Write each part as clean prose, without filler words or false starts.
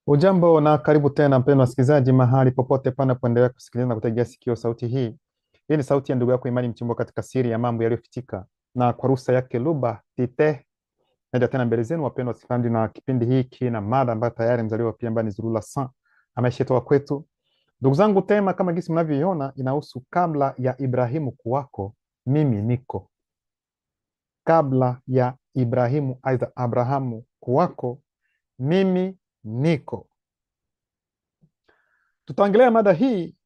Ujambo na karibu tena mpendwa msikilizaji, mahali popote panapoendelea kusikiliza na kutegea sikio sauti hii. Hii ni sauti ya ndugu yako Imani Mchimbo katika siri ya mambo yaliyofichika, na kwa ruhusa yake Luba Tite naja tena mbele zenu wapendwa wasikilizaji, na kipindi hiki na mada ambayo tayari mzaliwa pia ambaye ni Zulula San ameshatoa kwetu. Ndugu zangu, tema kama jinsi mnavyoiona inahusu kabla ya Ibrahimu kuwako mimi niko. Kabla ya Ibrahimu aidha Abrahamu kuwako mimi niko. Tutaongelea mada hii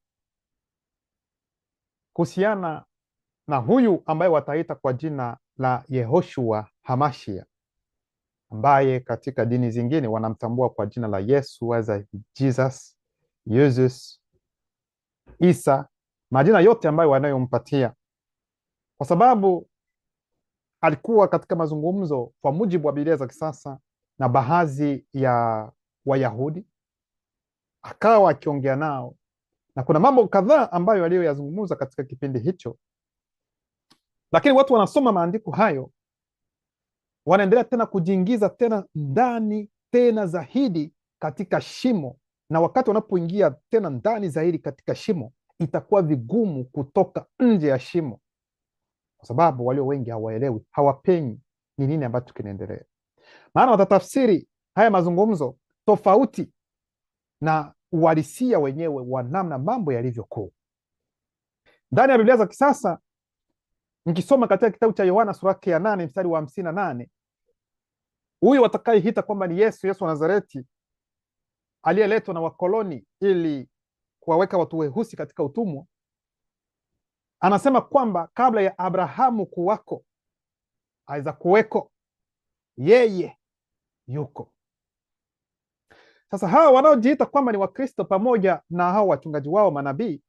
kuhusiana na huyu ambaye wataita kwa jina la Yehoshua Hamashia, ambaye katika dini zingine wanamtambua kwa jina la Yesu aza Jesus, Isa, majina yote ambayo wanayompatia, kwa sababu alikuwa katika mazungumzo kwa mujibu wa Biblia za kisasa na baadhi ya Wayahudi, akawa akiongea nao, na kuna mambo kadhaa ambayo aliyoyazungumza katika kipindi hicho. Lakini watu wanasoma maandiko hayo, wanaendelea tena kujiingiza tena ndani tena zaidi katika shimo, na wakati wanapoingia tena ndani zaidi katika shimo, itakuwa vigumu kutoka nje ya shimo, kwa sababu walio wengi hawaelewi, hawapenyi ni nini ambacho kinaendelea. Maana watatafsiri haya mazungumzo tofauti na uhalisia wenyewe wa namna mambo yalivyokuwa ndani ya Biblia za kisasa. Nikisoma katika kitabu cha Yohana sura ya 8 mstari wa 58, huyu watakayeita kwamba ni Yesu wa Nazareti aliyeletwa na wakoloni ili kuwaweka watu weusi katika utumwa, anasema kwamba kabla ya Abrahamu kuwako aweza kuweko, yeye yuko. Sasa hawa wanaojiita kwamba ni Wakristo pamoja na hao wachungaji wao manabii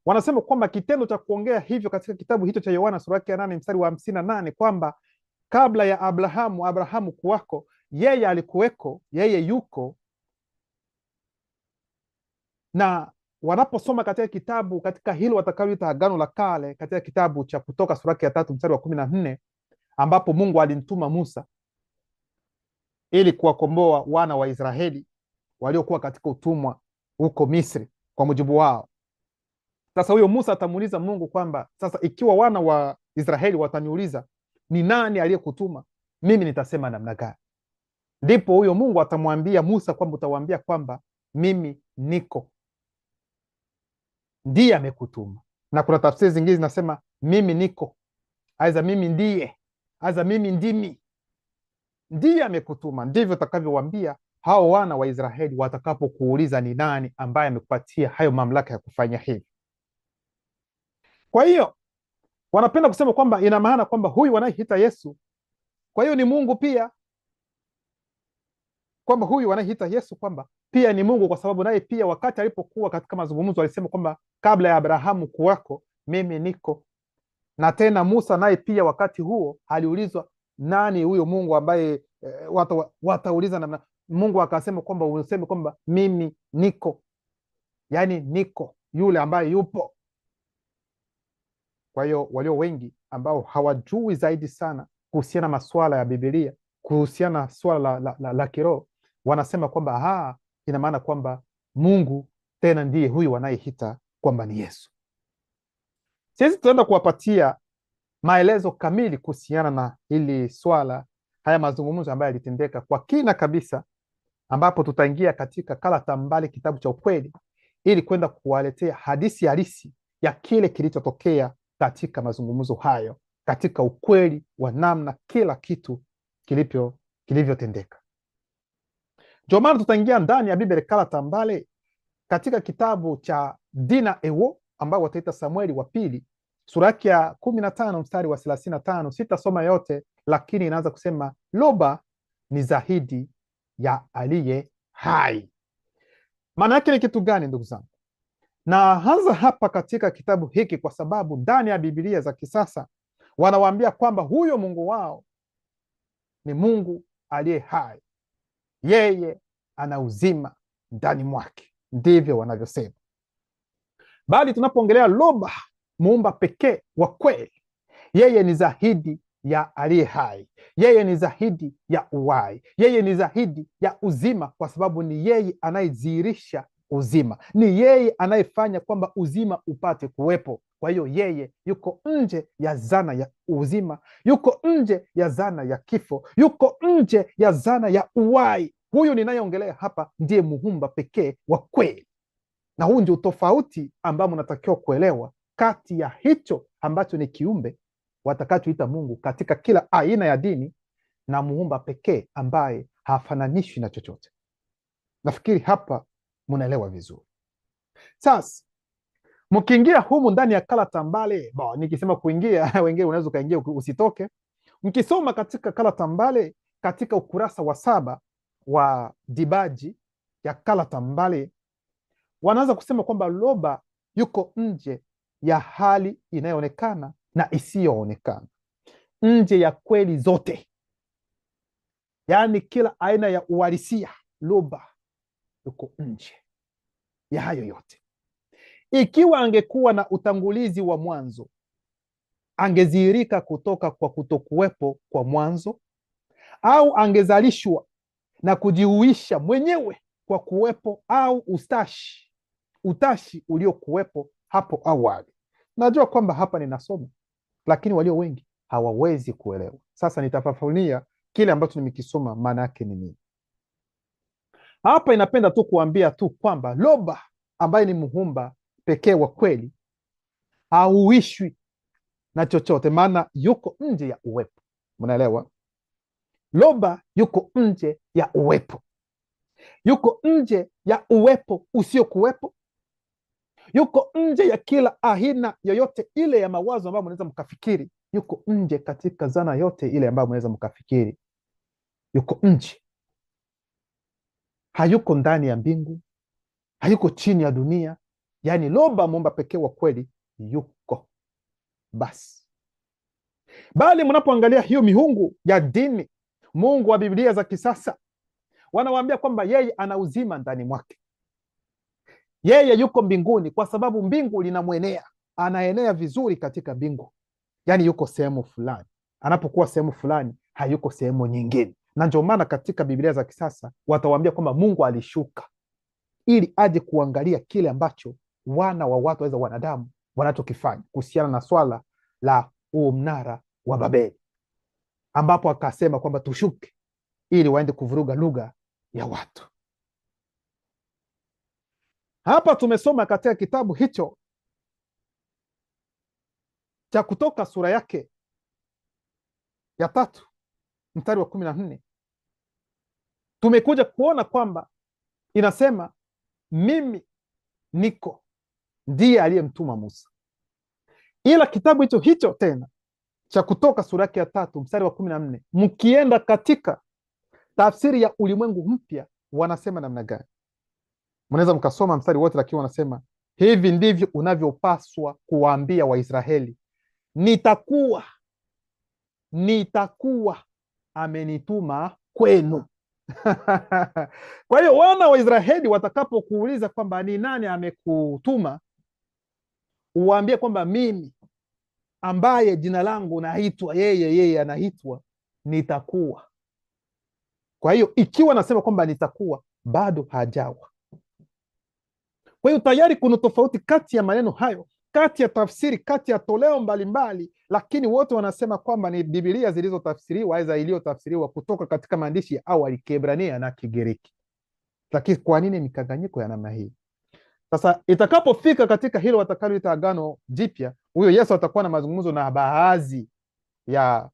wanasema kwamba kitendo cha kuongea hivyo katika kitabu hicho cha Yohana sura ya 8 mstari wa 58 kwamba kabla ya Abrahamu kuwako, yeye alikuweko, yeye yuko. Na wanaposoma katika kitabu katika hilo watakaloita Agano la Kale, katika kitabu cha Kutoka sura ya 3 mstari wa 14, ambapo Mungu alimtuma Musa ili kuwakomboa wana wa Israeli waliokuwa katika utumwa huko Misri kwa mujibu wao. Sasa huyo Musa atamuuliza Mungu kwamba sasa ikiwa wana wa Israeli wataniuliza ni nani aliyekutuma, mimi nitasema namna gani? Ndipo huyo Mungu atamwambia Musa kwamba utawaambia kwamba mimi niko, ndiye amekutuma. Na kuna tafsiri zingine zinasema mimi niko, aidha mimi ndiye, aidha mimi ndimi, ndiye amekutuma. Ndivyo utakavyowaambia hao wana wa Israeli watakapokuuliza ni nani ambaye amekupatia hayo mamlaka ya kufanya hivi. Kwa hiyo wanapenda kusema kwamba ina maana kwamba huyu wanayeita Yesu kwa hiyo ni Mungu pia, kwamba huyu wanayeita Yesu kwamba pia ni Mungu, kwa sababu naye pia wakati alipokuwa katika mazungumzo alisema kwamba kabla ya Abrahamu kuwako mimi niko. Na tena Musa naye pia wakati huo aliulizwa nani huyo Mungu ambaye watauliza namna, Mungu akasema kwamba useme kwamba mimi niko, yaani niko yule ambaye yupo. Kwa hiyo walio wengi ambao hawajui zaidi sana kuhusiana masuala ya Biblia, kuhusiana na swala la kiroho, wanasema kwamba ina maana kwamba Mungu tena ndiye huyu wanayeita kwamba ni Yesu. Sisi tutaenda kuwapatia maelezo kamili kuhusiana na hili swala, haya mazungumzo ambayo yalitendeka kwa kina kabisa, ambapo tutaingia katika Kalata Mbali, kitabu cha ukweli, ili kwenda kuwaletea hadithi halisi ya kile kilichotokea katika mazungumzo hayo, katika ukweli wa namna kila kitu kilivyotendeka. Ndio maana tutaingia ndani ya Biblia Kalata Mbali katika kitabu cha Dina Ewo ambao wataita Samueli wa pili sura yake ya 15 mstari wa 35. Sitasoma yote, lakini inaanza kusema loba ni zaidi ya aliye hai. Maana yake ni kitu gani ndugu zangu? Na hanza hapa katika kitabu hiki, kwa sababu ndani ya Biblia za kisasa wanawaambia kwamba huyo Mungu wao ni Mungu aliye hai, yeye ana uzima ndani mwake, ndivyo wanavyosema. Bali tunapoongelea loba, muumba pekee wa kweli, yeye ni zaidi ya aliye hai, yeye ni zaidi ya uhai, yeye ni zaidi ya uzima, kwa sababu ni yeye anayedhihirisha uzima, ni yeye anayefanya kwamba uzima upate kuwepo. Kwa hiyo yeye yuko nje ya zana ya uzima, yuko nje ya zana ya kifo, yuko nje ya zana ya uhai. Huyu ninayeongelea hapa ndiye muumba pekee wa kweli, na huu ndio tofauti ambao unatakiwa kuelewa kati ya hicho ambacho ni kiumbe watakachoita Mungu katika kila aina ya dini na muumba pekee ambaye hafananishwi na chochote. Nafikiri hapa mnaelewa vizuri. Sasa mkiingia humu ndani ya Kala Tambale, nikisema kuingia wengine unaweza ukaingia usitoke. Mkisoma katika Kala Tambale katika ukurasa wa 7 wa dibaji ya Kala Tambale, wanaanza kusema kwamba Loba yuko nje ya hali inayoonekana na isiyoonekana, nje ya kweli zote, yaani kila aina ya uhalisia. Loba yuko nje ya hayo yote. Ikiwa angekuwa na utangulizi wa mwanzo, angezihirika kutoka kwa kutokuwepo kwa mwanzo, au angezalishwa na kujihuisha mwenyewe kwa kuwepo au utashi uliokuwepo hapo awali. Najua kwamba hapa ninasoma, lakini walio wengi hawawezi kuelewa. Sasa nitafafanulia kile ambacho nimekisoma maana yake ni nini. Hapa inapenda tu kuambia tu kwamba Loba ambaye ni muumba pekee wa kweli hauishwi na chochote, maana yuko nje ya uwepo. Mnaelewa? Loba yuko nje ya uwepo, yuko nje ya uwepo usiokuwepo, yuko nje ya kila aina yoyote ile ya mawazo ambayo mnaweza mkafikiri, yuko nje katika zana yote ile ambayo mnaweza mkafikiri, yuko nje. Hayuko ndani ya mbingu, hayuko chini ya dunia. Yaani Loba muumba pekee wa kweli yuko basi. Bali mnapoangalia hiyo miungu ya dini, Mungu wa Biblia za kisasa, wanawaambia kwamba yeye ana uzima ndani mwake, yeye yuko mbinguni kwa sababu mbingu linamwenea, anaenea vizuri katika mbingu. Yaani yuko sehemu fulani, anapokuwa sehemu fulani hayuko sehemu nyingine. Na ndio maana katika Biblia za kisasa watawaambia kwamba Mungu alishuka ili aje kuangalia kile ambacho wana wa watu waweza wanadamu wanachokifanya kuhusiana na swala la huo mnara wa Babeli, ambapo akasema kwamba tushuke ili waende kuvuruga lugha ya watu. Hapa tumesoma katika kitabu hicho cha Kutoka sura yake ya 3 mstari wa 14, tumekuja kuona kwamba inasema mimi niko ndiye aliyemtuma Musa. Ila kitabu hicho tena cha Kutoka sura yake ya 3 mstari wa 14, mkienda katika tafsiri ya Ulimwengu Mpya wanasema namna gani? Mnaweza mkasoma mstari wote, lakini wanasema hivi ndivyo unavyopaswa kuwaambia Waisraeli, nitakuwa amenituma kwenu. Kwa hiyo wana wa Israeli watakapokuuliza kwamba ni nani amekutuma, uwaambie kwamba mimi ambaye jina langu naitwa, yeye anaitwa nitakuwa. Kwa hiyo ikiwa nasema kwamba nitakuwa, bado hajawa. Kwa hiyo tayari kuna tofauti kati ya maneno hayo, kati ya tafsiri, kati ya toleo mbalimbali, lakini wote wanasema kwamba ni Biblia zilizotafsiriwa aidha iliyotafsiriwa kutoka katika maandishi ya awali Kiebrania na Kigiriki. Lakini kwa nini mikanganyiko ya namna hii? Sasa itakapofika katika hilo watakaloita Agano Jipya, huyo Yesu atakuwa na mazungumzo na baadhi ya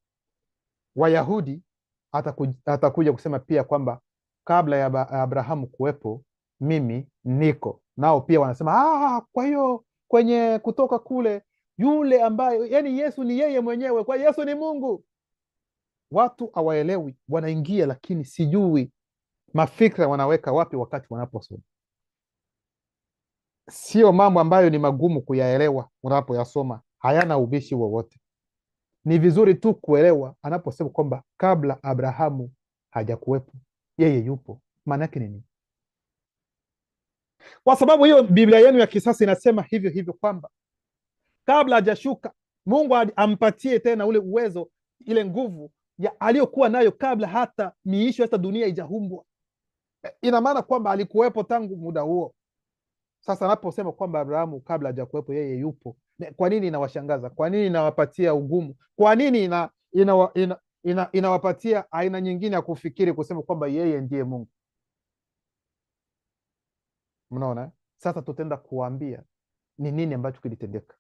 Wayahudi, atakuja kusema pia kwamba kabla ya Abrahamu kuwepo mimi niko. Nao pia wanasema kwa hiyo kwenye Kutoka kule yule ambaye, yani Yesu ni yeye mwenyewe, kwa Yesu ni Mungu. Watu hawaelewi, wanaingia, lakini sijui mafikra wanaweka wapi wakati wanaposoma. Sio mambo ambayo ni magumu kuyaelewa unapoyasoma, hayana ubishi wowote. Ni vizuri tu kuelewa anaposema kwamba kabla Abrahamu hajakuwepo yeye yupo, maana yake nini? Kwa sababu hiyo Biblia yenu ya kisasa inasema hivyo kwamba kabla hajashuka Mungu ampatie tena ule uwezo ile nguvu ya aliyokuwa nayo kabla hata miisho hata dunia ijaumbwa. Ina maana kwamba alikuwepo tangu muda huo. Sasa anaposema kwamba Abrahamu kabla hajakuwepo yeye yupo, kwa nini inawashangaza? Kwa nini inawapatia ugumu? Kwa nini inawapatia aina nyingine ya kufikiri kusema kwamba yeye ndiye Mungu? Mnaona? Sasa tutaenda kuwaambia ni nini ambacho kilitendeka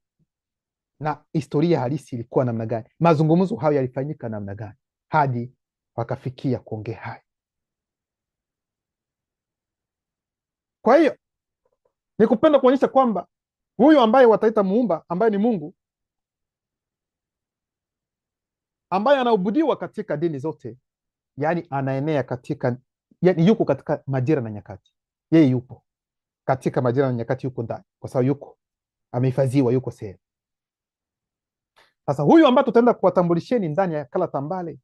na historia halisi ilikuwa namna gani, mazungumzo hayo yalifanyika namna gani hadi wakafikia kuongea haya. Kwa hiyo ni kupenda kuonyesha kwamba huyu ambaye wataita muumba, ambaye ni Mungu, ambaye anaabudiwa katika dini zote, yani anaenea katika, yani yuko katika majira na nyakati. Yeye yupo katika majira na nyakati, yuko ndani, kwa sababu yuko amehifadhiwa, yuko sehemu. Sasa huyu ambaye tutaenda kuwatambulisheni ndani ya Kala Tambale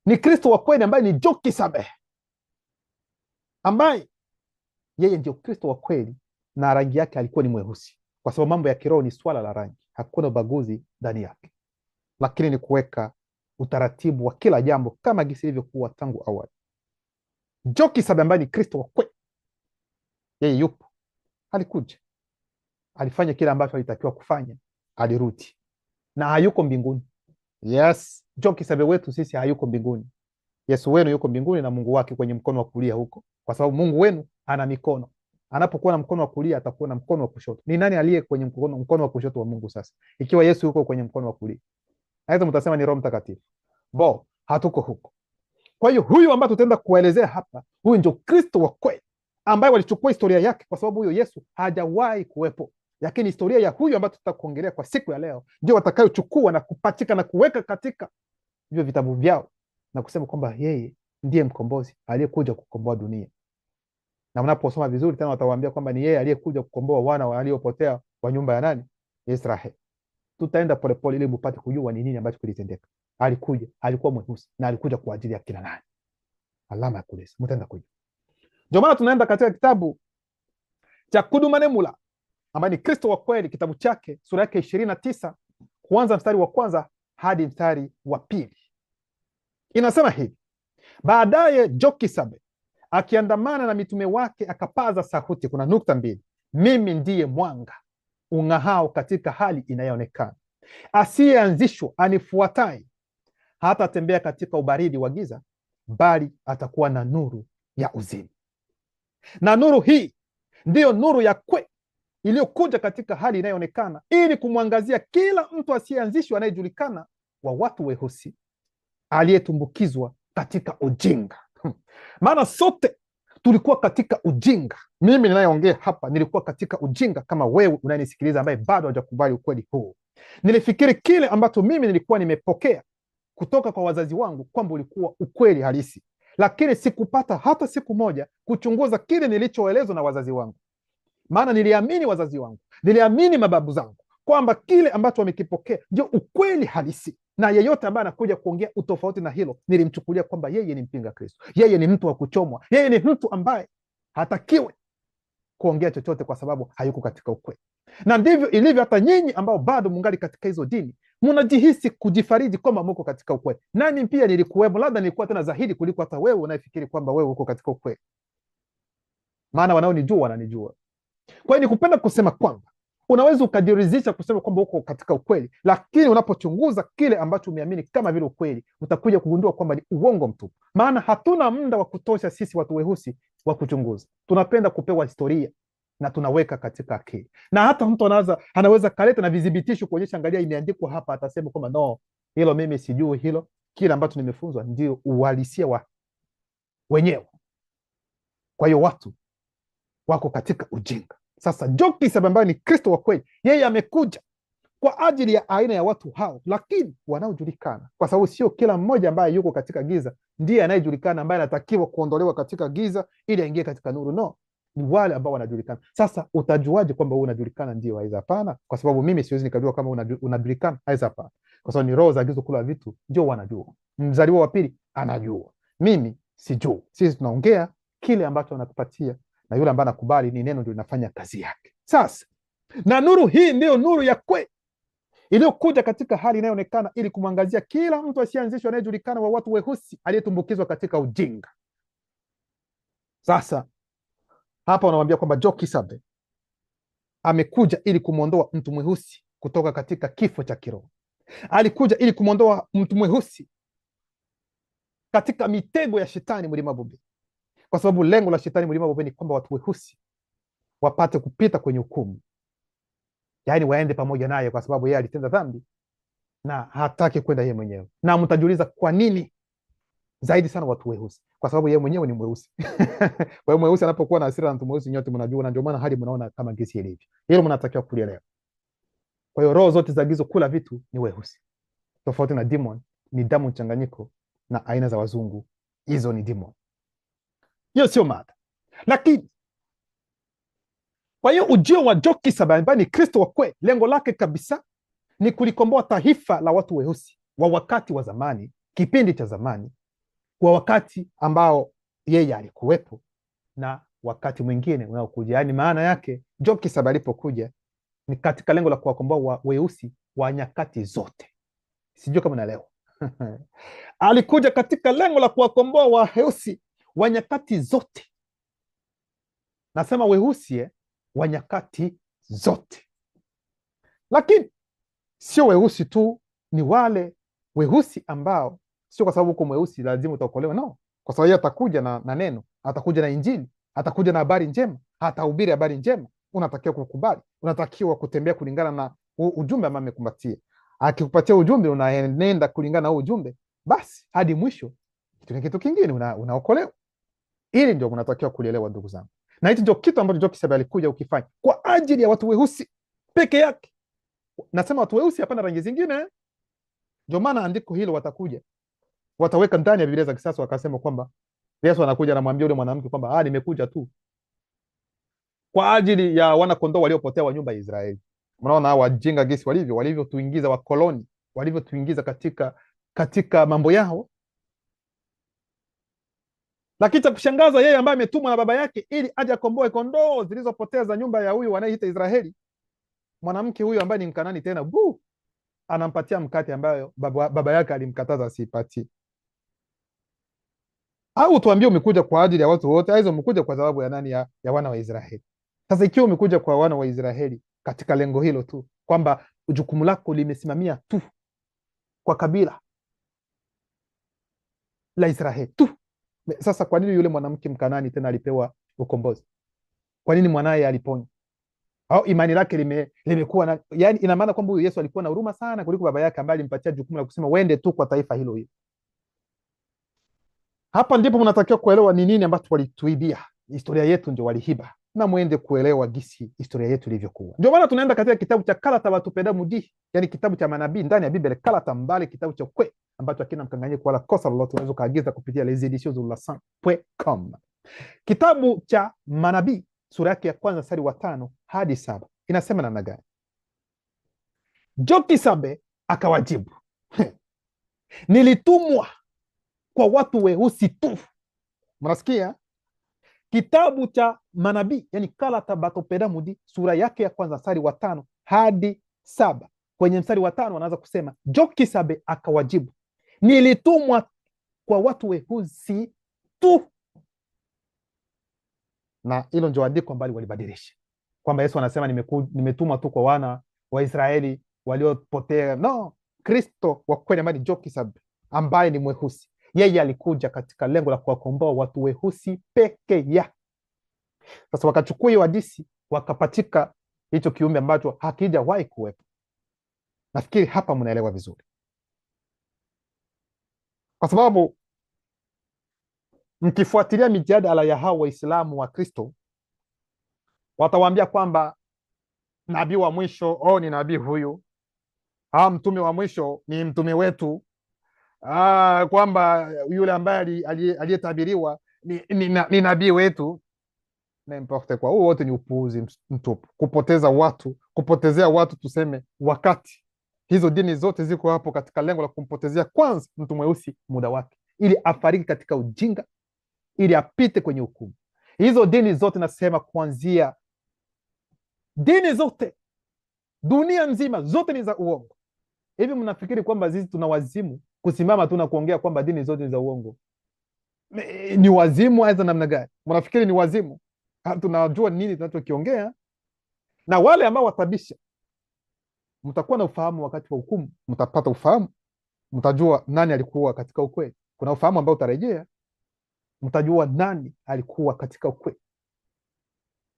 ni Kristo wa kweli, ambaye ni Jokisabe, ambaye yeye ndio Kristo wa kweli, na rangi yake alikuwa ni mweusi, kwa sababu mambo ya kiroho ni swala la rangi, hakuna ubaguzi ndani yake, lakini ni kuweka utaratibu wa kila jambo kama gisi ilivyokuwa tangu awali. Jokisabe ambaye ni Kristo wa kweli, yeye yupo, alikuja, alifanya kile ambacho alitakiwa kufanya, alirudi na hayuko mbinguni. Yes, Jokisabe wetu sisi hayuko mbinguni. Yesu wenu yuko mbinguni na Mungu wake kwenye mkono wa kulia huko, kwa sababu Mungu wenu ana mikono. Anapokuwa na mkono wa kulia atakuwa na mkono wa kushoto. Ni nani aliye kwenye mkono wa kushoto wa Mungu sasa, ikiwa Yesu yuko kwenye mkono wa kulia? Aidha mtasema ni Roho Mtakatifu. Hatuko huko. Kwa hiyo huyu ambaye tutaenda kuelezea hapa, huyu ndio Kristo wa kweli, ambaye walichukua historia yake, kwa sababu huyo Yesu hajawahi kuwepo. Lakini historia ya huyu ambaye tutakuongelea kwa siku ya leo ndio watakayochukua na kupachika na kuweka katika hivyo vitabu vyao na kusema kwamba yeye ndiye mkombozi aliyekuja kukomboa dunia. Na mnaposoma vizuri tena watawaambia kwamba ni yeye aliyekuja kukomboa wana waliopotea wa nyumba ya nani? Israeli. Tutaenda polepole ili mpate kujua ni nini ambacho kilitendeka. Alikuja, alikuwa mweusi na alikuja kwa ajili ya kila nani? Alama ya kulesa. Mtaenda kujua. Ndio maana tunaenda katika kitabu cha Kudumanemula, ambaye ni Kristo wa kweli, kitabu chake sura yake 29 kuanza mstari wa kwanza hadi mstari wa pili. Inasema hivi: baadaye Jokisabe akiandamana na mitume wake akapaza sauti. Kuna nukta mbili: mimi ndiye mwanga ung'ahao katika hali inayoonekana, asiyeanzishwa anifuatai hata tembea katika ubaridi wa giza, bali atakuwa na nuru ya uzima. Na nuru hii ndiyo nuru ya kweli iliyokuja katika hali inayoonekana, ili kumwangazia kila mtu asiyeanzishwa, anayejulikana, wa watu weusi, aliyetumbukizwa katika ujinga. Maana sote tulikuwa katika ujinga. Mimi ninayeongea hapa nilikuwa katika ujinga kama wewe unayenisikiliza, ambaye bado hajakubali ukweli huu. Nilifikiri kile ambacho mimi nilikuwa nimepokea kutoka kwa wazazi wangu kwamba ulikuwa ukweli halisi, lakini sikupata hata siku moja kuchunguza kile nilichoelezwa na wazazi wangu. Maana niliamini wazazi wangu, niliamini mababu zangu kwamba kile ambacho wamekipokea ndio ukweli halisi, na yeyote ambaye anakuja kuongea utofauti na hilo nilimchukulia kwamba yeye ni mpinga Kristo, yeye ni mtu wa kuchomwa, yeye ni mtu ambaye hatakiwe kuongea chochote kwa sababu hayuko katika ukweli. Na ndivyo ilivyo hata nyinyi ambao bado mungali katika hizo dini, mnajihisi kujifariji kwamba mko katika ukweli. Nani pia nilikuwemo, labda nilikuwa tena zaidi kuliko hata wewe unayefikiri kwamba wewe uko katika ukweli. Maana wanaonijua wananijua. Kwa hiyo nikupenda kusema kwamba unaweza ukajiridhisha kusema kwamba uko katika ukweli, lakini unapochunguza kile ambacho umeamini kama vile ukweli, utakuja kugundua kwamba ni uongo mtupu. Maana hatuna muda wa kutosha sisi watu weusi wa kuchunguza. Tunapenda kupewa historia na tunaweka katika akili. Na hata mtu anaweza kaleta na vidhibitisho kuonyesha, angalia imeandikwa hapa, atasema kwamba no, hilo mimi sijui hilo. Kile ambacho nimefunzwa ndio uhalisia wa wenyewe. Kwa hiyo watu wako katika ujinga. Sasa Jokisabe ambaye ni Kristo wa kweli, yeye amekuja kwa ajili ya aina ya watu hao, lakini wanaojulikana, kwa sababu sio kila mmoja ambaye yuko katika giza ndiye anayejulikana, ambaye anatakiwa kuondolewa katika giza ili aingie katika nuru. No, ni wale ambao wanajulikana. Sasa utajuaje kwamba wewe unajulikana? Ndio, aiza hapana, kwa sababu mimi siwezi nikajua kama unajulikana. Aiza hapana, kwa sababu ni roho za giza kula vitu ndio wanajua. Mzaliwa wa pili anajua, mimi sijui. Sisi tunaongea kile ambacho anatupatia, na yule ambaye anakubali ni neno ndio linafanya kazi yake. Sasa na nuru hii ndiyo nuru ya kweli iliyokuja katika hali inayoonekana ili kumwangazia kila mtu asiyeanzishwa anayejulikana wa watu weusi aliyetumbukizwa katika ujinga. Sasa hapa wanamwambia kwamba Joe Kisabe amekuja ili kumwondoa mtu mweusi kutoka katika kifo cha kiroho. Alikuja ili kumwondoa mtu mweusi katika mitego ya shetani Mlima Bobe, kwa sababu lengo la shetani Mlima Bobe ni kwamba watu weusi wapate kupita kwenye hukumu, yaani waende pamoja naye, kwa sababu yeye alitenda dhambi na hataki kwenda yeye mwenyewe. Na mtajiuliza kwa nini zaidi sana watu weusi? Kwa sababu yeye mwenyewe ni mweusi. Kwa hiyo mweusi anapokuwa na hasira na mtu mweusi, nyote mnajua, na ndio maana hali mnaona kama gisi ilivyo. Hilo mnatakiwa kulielewa. Kwa hiyo roho zote za gizo kula vitu ni weusi, tofauti na demon ni damu mchanganyiko na aina za wazungu, hizo ni demon. Hiyo sio mada. Lakini kwa hiyo ujio wa Joe Kisabe ambaye ni Kristo wa kweli, lengo lake kabisa ni kulikomboa taifa la watu weusi wa wakati wa zamani, kipindi cha zamani, kwa wakati ambao yeye alikuwepo na wakati mwingine unaokuja. Yaani maana yake Joe Kisabe alipokuja ni katika lengo la kuwakomboa weusi wa nyakati zote. Sijui kama naelewa. Alikuja katika lengo la kuwakomboa weusi wa nyakati zote. Nasema weusi wa nyakati zote. Lakini sio weusi tu, ni wale weusi ambao sio kwa sababu uko mweusi lazima utaokolewa, no. Kwa sababu yeye atakuja na neno, atakuja na Injili, atakuja na habari njema, atahubiri habari njema. Unatakiwa kukubali, unatakiwa kutembea kulingana na ujumbe ambao amekumbatia. Akikupatia ujumbe unaenenda kulingana na ujumbe, basi hadi mwisho kitu kingine unaokolewa. Ili ndio unatakiwa kulielewa, ndugu zangu. Na hicho ndio kitu ambacho Joe Kisabe alikuja ukifanya kwa ajili ya watu weusi peke yake. Nasema watu weusi, hapana rangi zingine. Ndio maana andiko hilo watakuja wataweka ndani ya Biblia za kisasa, wakasema kwamba Yesu anakuja anamwambia yule mwanamke kwamba nimekuja tu kwa ajili ya wana kondoo waliopotea wa nyumba ya Israeli. Mnaona hao wajinga gisi walivyotuingiza wakoloni, walivyotuingiza katika mambo yao. Lakini cha kushangaza, yeye ambaye ametumwa na baba yake ili aje akomboe kondoo zilizopoteza nyumba ya huyu wanayeita Israeli, mwanamke huyu ambaye ni Mkanani tena, anampatia mkate ambayo baba yake alimkataza asipatie. Au tuambie umekuja kwa ajili ya watu wote, hizo umekuja kwa sababu ya nani? Ya wana wa Israeli. Sasa ikiwa umekuja kwa wana wa Israeli katika lengo hilo tu, kwamba jukumu lako limesimamia tu kwa kabila la Israeli tu, sasa kwa nini yule mwanamke Mkanani tena alipewa ukombozi? Kwa nini mwanaye aliponywa? Au imani lake limekuwa na, yani ina maana kwamba huyu Yesu alikuwa na huruma sana kuliko baba yake ambaye alimpatia jukumu la kusema wende tu kwa taifa hilo hilo. Hapa ndipo mnatakiwa kuelewa ni nini ambacho walituibia. Historia yetu ndio walihiba, na muende kuelewa gisi historia yetu ilivyokuwa. Ndio maana tunaenda katika kitabu cha Kalata Batupenda Mudi, yani kitabu cha manabii ndani ya Biblia. Kalata mbali, kitabu cha kwe ambacho hakina mkanganyiko wala kosa lolote. Unaweza kaagiza kupitia leseditionsulasan.com. Kitabu cha manabii sura yake ya kwanza mstari wa 5 hadi 7 inasema namna gani? Joe Kisabe akawajibu, nilitumwa kwa watu weusi tu. Mnasikia? Kitabu cha manabii, yani Kalata Batupenda Mudi sura yake ya kwanza mstari wa 5 hadi 7. Kwenye mstari wa 5 anaanza kusema Joe Kisabe akawajibu, nilitumwa kwa watu weusi tu. Na hilo ndio andiko ambalo walibadilisha, kwamba Yesu anasema nimetumwa tu kwa wana wa Israeli waliopotea. No, Kristo wa kweli ambaye ni Joe Kisabe ambaye ni mweusi, yeye alikuja katika lengo la kuwakomboa watu weusi peke yake. Sasa wakachukua hiyo hadithi wakapatika hicho kiumbe ambacho hakijawahi kuwepo. Nafikiri hapa mnaelewa vizuri, kwa sababu mkifuatilia mijadala ya hao Waislamu wa Kristo watawaambia kwamba nabii wa mwisho ni nabii huyu, mtume wa mwisho ni mtume wetu, kwamba yule ambaye aliyetabiriwa ni nabii wetu. N'importe quoi. Huo wote ni upuuzi mtupu, kupotezea watu tuseme wakati. Hizo dini zote ziko hapo katika lengo la kumpotezea kwanza mtu mweusi muda wake, ili afariki katika ujinga, ili apite kwenye hukumu. Hizo dini zote nasema kuanzia dini zote dunia nzima zote ni za uongo. Hivi mnafikiri kwamba sisi tuna wazimu kusimama tu na kuongea kwamba dini zote ni za uongo? Ni wazimu aidha namna gani? Mnafikiri ni wazimu? Tunajua nini tunachokiongea. Na wale ambao watabisha, mtakuwa na ufahamu wakati wa hukumu, mtapata ufahamu, mtajua nani alikuwa katika ukweli. Kuna ufahamu ambao utarejea, mtajua nani alikuwa katika ukweli.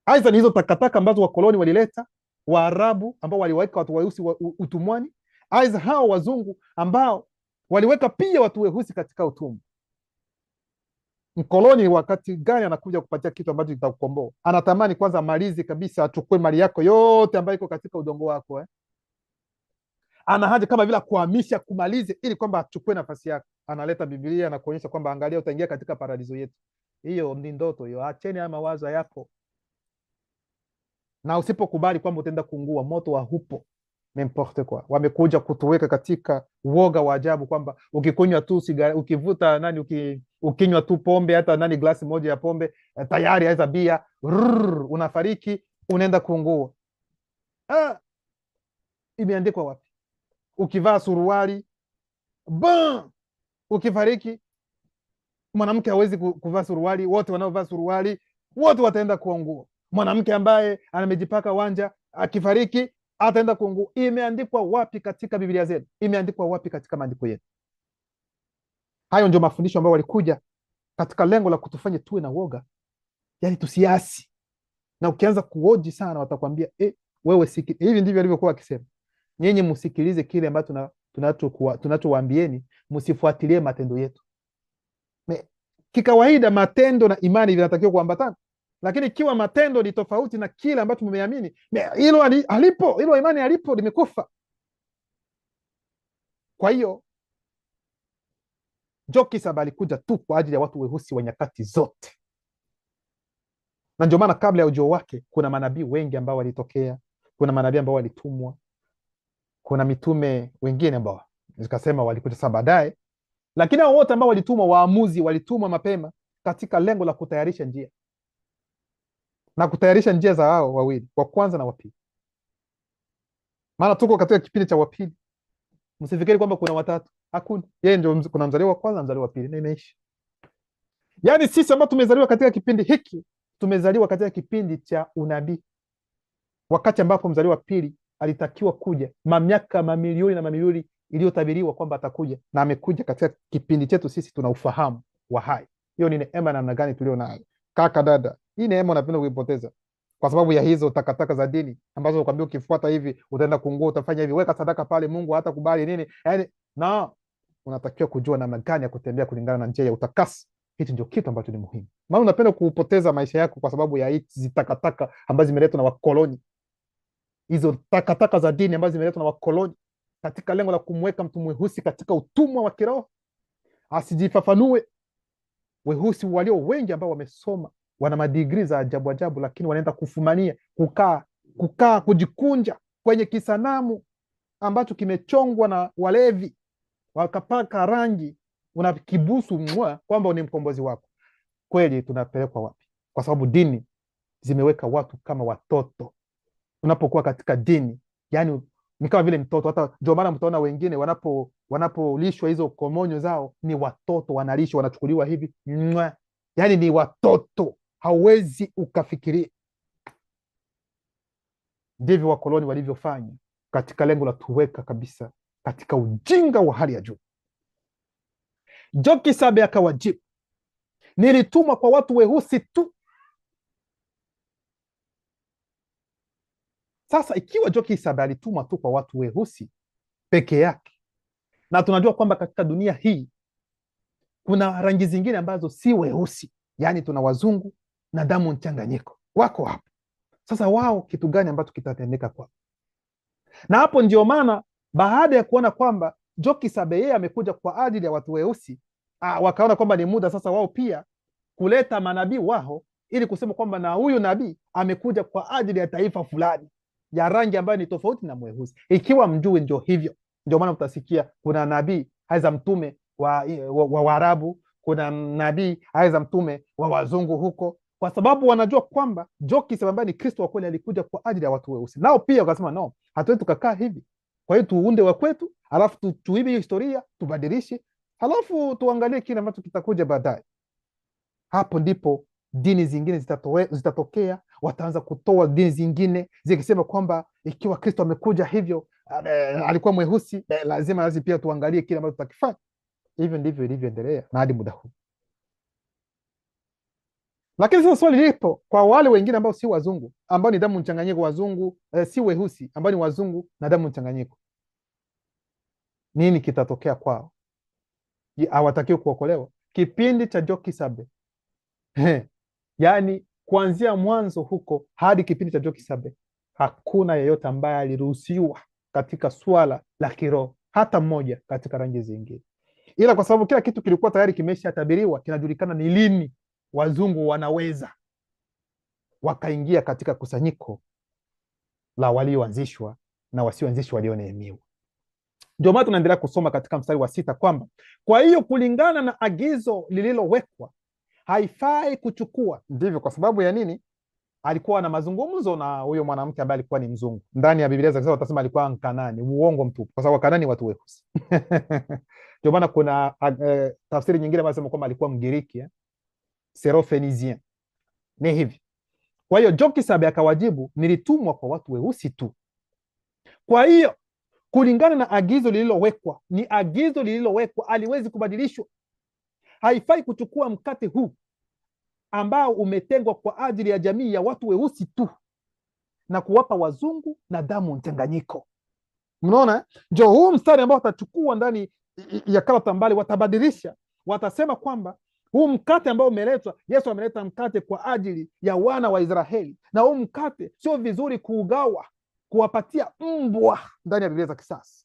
Aidha ni hizo takataka ambazo wakoloni walileta, Waarabu ambao waliweka watu weusi utumwani, aidha hao wazungu ambao waliweka pia watu weusi katika utumwa. Mkoloni wakati gani anakuja kupatia kitu ambacho kitakukomboa? Anatamani kwanza amalizi kabisa, achukue mali yako yote ambayo iko katika udongo wako. Ana haja kama vile kuhamisha, kumalize, ili kwamba achukue nafasi yako. Analeta Biblia na kuonyesha kwamba angalia, utaingia katika paradiso yetu. Hiyo ni ndoto hiyo. Acheni haya mawazo yako, na usipokubali kwamba utaenda kuungua, moto wa hupo n'importe quoi. Wamekuja kutuweka katika uoga wa ajabu kwamba ukikunywa tu sigara, ukivuta ukinywa tu pombe, hata glasi moja ya pombe, tayari aidha bia, unafariki, unaenda kuungua. Imeandikwa wapi? Ukivaa suruali ukifariki. Mwanamke hawezi kuvaa suruali, wote wanaovaa suruali wote wataenda kuungua. Mwanamke ambaye amejipaka wanja akifariki ataenda kuungua. Imeandikwa wapi katika Biblia zetu? Imeandikwa wapi katika maandiko yetu? Hayo ndio mafundisho ambayo walikuja katika lengo la kutufanya tuwe na woga, yani tusiasi. Na ukianza kuoji sana, watakwambia wewe hivi ndivyo alivyokuwa akisema, nyinyi msikilize kile ambacho tunachowaambieni, msifuatilie matendo yetu. Kikawaida matendo na imani vinatakiwa kuambatana, lakini ikiwa matendo ni tofauti na kile ambacho mmeamini, hilo halipo, hilo imani halipo, limekufa. Kwa hiyo Jokisaba alikuja tu kwa ajili ya watu weusi wa nyakati zote, na ndio maana kabla ya ujio wake kuna manabii wengi ambao walitokea, kuna manabii ambao walitumwa, kuna mitume wengine ambao nikasema walikuja sasa baadaye, lakini hao wote ambao walitumwa, waamuzi walitumwa mapema katika lengo la kutayarisha njia, na kutayarisha njia za hao wawili, wa kwanza na wa pili. Maana tuko katika kipindi cha wa pili. Msifikiri kwamba kuna watatu, hakuna. Yeye ndio, kuna mzaliwa wa kwanza, mzaliwa wa pili, na imeisha. Yaani sisi ambao tumezaliwa katika kipindi hiki, tumezaliwa katika kipindi cha unabii, wakati ambapo mzaliwa wa pili alitakiwa kuja miaka mamilioni na mamilioni iliyotabiriwa kwamba atakuja, na amekuja katika kipindi chetu. Sisi tuna ufahamu wa hai. Hiyo ni neema namna gani tulio nayo? Kaka, dada, hii neema unapenda kuipoteza kwa sababu ya hizo takataka za dini ambazo ukwambia ukifuata hivi utaenda kuungua, utafanya hivi, weka sadaka pale, Mungu hatakubali nini. Yaani unatakiwa kujua namna gani ya kutembea kulingana na njia ya utakasi. Hicho ndio kitu ambacho ni muhimu. Maana unapenda kupoteza maisha yako kwa sababu ya hizi takataka ambazo zimeletwa na wakoloni, hizo takataka za dini ambazo zimeletwa na wakoloni katika lengo la kumweka mtu mweusi katika utumwa wa kiroho, asijifafanue. Weusi walio wengi ambao wamesoma, wana madigrii za ajabu ajabu, lakini wanaenda kufumania, kukaa kujikunja kwenye kisanamu ambacho kimechongwa na walevi, wakapaka rangi, unakibusu kwamba ni mkombozi wako. Kweli tunapelekwa wapi? Kwa sababu dini zimeweka watu kama watoto. Unapokuwa katika dini, yani ni kama vile mtoto. Hata ndio maana mtaona wengine wanapolishwa hizo komonyo zao, ni watoto wanalishwa, wanachukuliwa hivi, yani ni watoto, hauwezi ukafikiria. Ndivyo wakoloni walivyofanya katika lengo la tuweka kabisa katika ujinga wa hali ya juu. Jokisaba akawajibu, nilitumwa kwa watu weusi tu. Sasa ikiwa Jokisaba alitumwa tu kwa watu weusi peke yake, na tunajua kwamba katika dunia hii kuna rangi zingine ambazo si weusi, yani tuna wazungu na damu mchanganyiko wako hapo. Sasa wao kitu gani ambacho kitatendeka kwao? Na hapo ndio maana baada ya kuona kwamba Jokisaba yeye amekuja kwa ajili ya watu weusi, wakaona kwamba ni muda sasa wao pia kuleta manabii wao, ili kusema kwamba na huyu nabii amekuja kwa ajili ya taifa fulani ya rangi ambayo ni tofauti na mweusi. Ikiwa mjui, ndio hivyo. Ndio maana utasikia kuna nabii aiza mtume wa Waarabu, kuna nabii aiza mtume wa wazungu huko, kwa sababu wanajua kwamba Jokisaba ambaye ni Kristo wa kweli alikuja kwa ajili ya watu weusi. Nao pia wakasema no, hatuwezi tukakaa hivi, Kwa hiyo tuunde wa kwetu, halafu tuibe hiyo historia, tubadilishe, halafu tuangalie kile ambacho kitakuja baadaye. Hapo ndipo dini zingine zitatokea, wataanza kutoa dini zingine zikisema kwamba ikiwa Kristo amekuja hivyo, alikuwa mweusi, lazima pia tuangalie kile ambacho tutakifanya. Hivyo ndivyo ilivyoendelea na hadi muda huu. Lakini sasa swali lipo kwa wale wengine ambao si wazungu, ambao ni damu mchanganyiko, wazungu si weusi, ambao ni wazungu na damu mchanganyiko, nini kitatokea kwao? Hawatakiwi kuokolewa? Kipindi cha Joki Sabe yaani kuanzia mwanzo huko hadi kipindi cha Joki Sabe, hakuna yeyote ambaye aliruhusiwa katika swala la kiroho, hata mmoja katika rangi zingine, ila kwa sababu kila kitu kilikuwa tayari kimeshatabiriwa, kinajulikana ni lini wazungu wanaweza wakaingia katika kusanyiko la walioanzishwa na wasioanzishwa walioneemiwa. Ndio maana tunaendelea kusoma katika mstari wa 6 kwamba kwa hiyo kulingana na agizo lililowekwa haifai kuchukua. Ndivyo. Kwa sababu ya nini? Alikuwa na mazungumzo na huyo mwanamke ambaye alikuwa ni mzungu. Ndani ya Biblia sasa watasema alikuwa Mkanani. Uongo mtupu, kwa sababu Wakanani watu weusi. Ndio maana kuna tafsiri nyingine ambayo inasema kwamba alikuwa Mgiriki, Syrophoenician. Ni hivi. Kwa hiyo Joki Sabe akawajibu, nilitumwa kwa watu weusi tu. Kwa hiyo kulingana na agizo lililowekwa, ni agizo lililowekwa, aliwezi kubadilishwa. Haifai kuchukua mkate huu ambao umetengwa kwa ajili ya jamii ya watu weusi tu na kuwapa wazungu na damu mchanganyiko. Mnaona? Ndio huu mstari ambao watachukua ndani ya Karata Mbali, watabadilisha, watasema kwamba huu mkate ambao umeletwa, Yesu ameleta mkate kwa ajili ya wana wa Israeli, na huu mkate sio vizuri kuugawa, kuwapatia mbwa ndani ya Biblia za kisasa.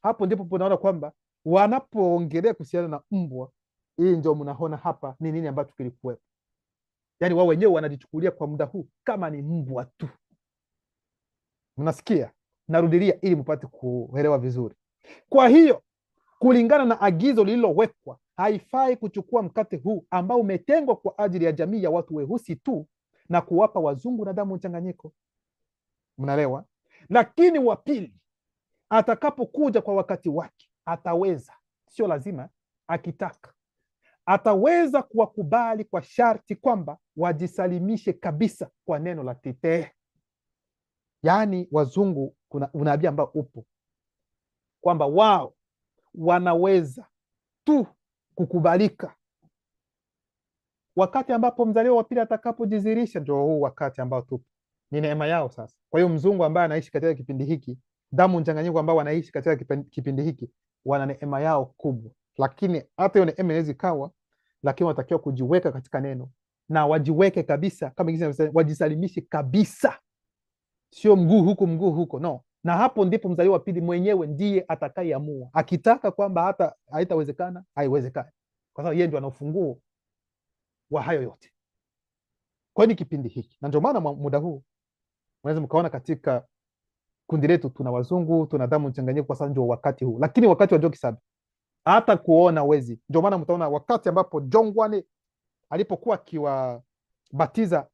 Hapo ndipo tunaona kwamba wanapoongelea kuhusiana na mbwa, hii ndio mnaona hapa ni nini ambacho kilikuwepo. Yaani wao wenyewe wanajichukulia kwa muda huu kama ni mbwa tu. Mnasikia? Narudilia ili mpate kuelewa vizuri. Kwa hiyo kulingana na agizo lililowekwa, haifai kuchukua mkate huu ambao umetengwa kwa ajili ya jamii ya watu weusi tu na kuwapa wazungu na damu mchanganyiko. Mnaelewa? Lakini wa pili atakapokuja kwa wakati wake, ataweza, sio lazima, akitaka ataweza kuwakubali kwa sharti kwamba wajisalimishe kabisa kwa neno la Tite. Yaani wazungu, kuna unabii ambao upo kwamba wao wanaweza tu kukubalika wakati ambapo mzaliwa wa pili atakapojizirisha. Ndio huu wakati ambao tupo, ni neema yao sasa. Kwa hiyo mzungu ambaye anaishi katika kipindi hiki, damu mchanganyiko ambao wanaishi katika kipindi hiki, wana neema yao kubwa. Lakini hata hiyo neema inaweza ikawa, lakini wanatakiwa kujiweka katika neno na wajiweke kabisa, kama wajisalimishe kabisa, sio mguu huko mguu huko, no. Na hapo ndipo mzaliwa wa pili mwenyewe ndiye atakayeamua, akitaka kwamba hata haitawezekana, haiwezekani, kwa sababu yeye ndio ana ufunguo wa hayo yote. Kwa hiyo ni kipindi hiki, na ndio maana muda huu unaweza mkaona katika kundi letu tuna wazungu, tuna damu mchanganyiko, kwa sababu ndio wakati huu. Lakini wakati wa Joki Sabe hata kuona wezi. Ndio maana mtaona wakati ambapo Jongwane alipokuwa akiwabatiza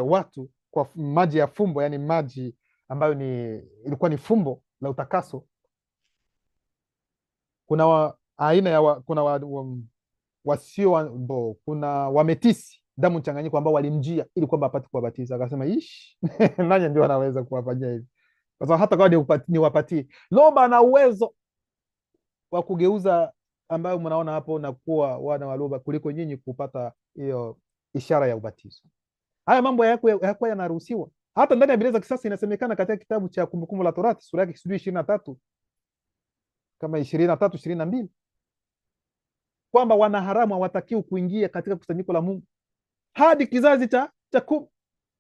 watu kwa maji ya fumbo, yani maji ambayo ilikuwa ni fumbo la utakaso, kuna aina ya kuna wametisi damu mchanganyiko ambao walimjia ili kwamba apate kuwabatiza. Akasema ish nani ndio anaweza kuwafanyia hivi, kwa sababu hata kama niwapatie Loba na uwezo wa kugeuza ambayo mnaona hapo na kuwa wana wa Loba kuliko nyinyi kupata hiyo ishara ya ubatizo. Haya mambo hayakuwa yanaruhusiwa. Hata ndani ya Biblia za kisasa inasemekana katika kitabu cha Kumbukumbu la Torati sura yake 23 kama 23 22 kwamba wanaharamu hawatakiwi kuingia katika kusanyiko la Mungu hadi kizazi cha 10,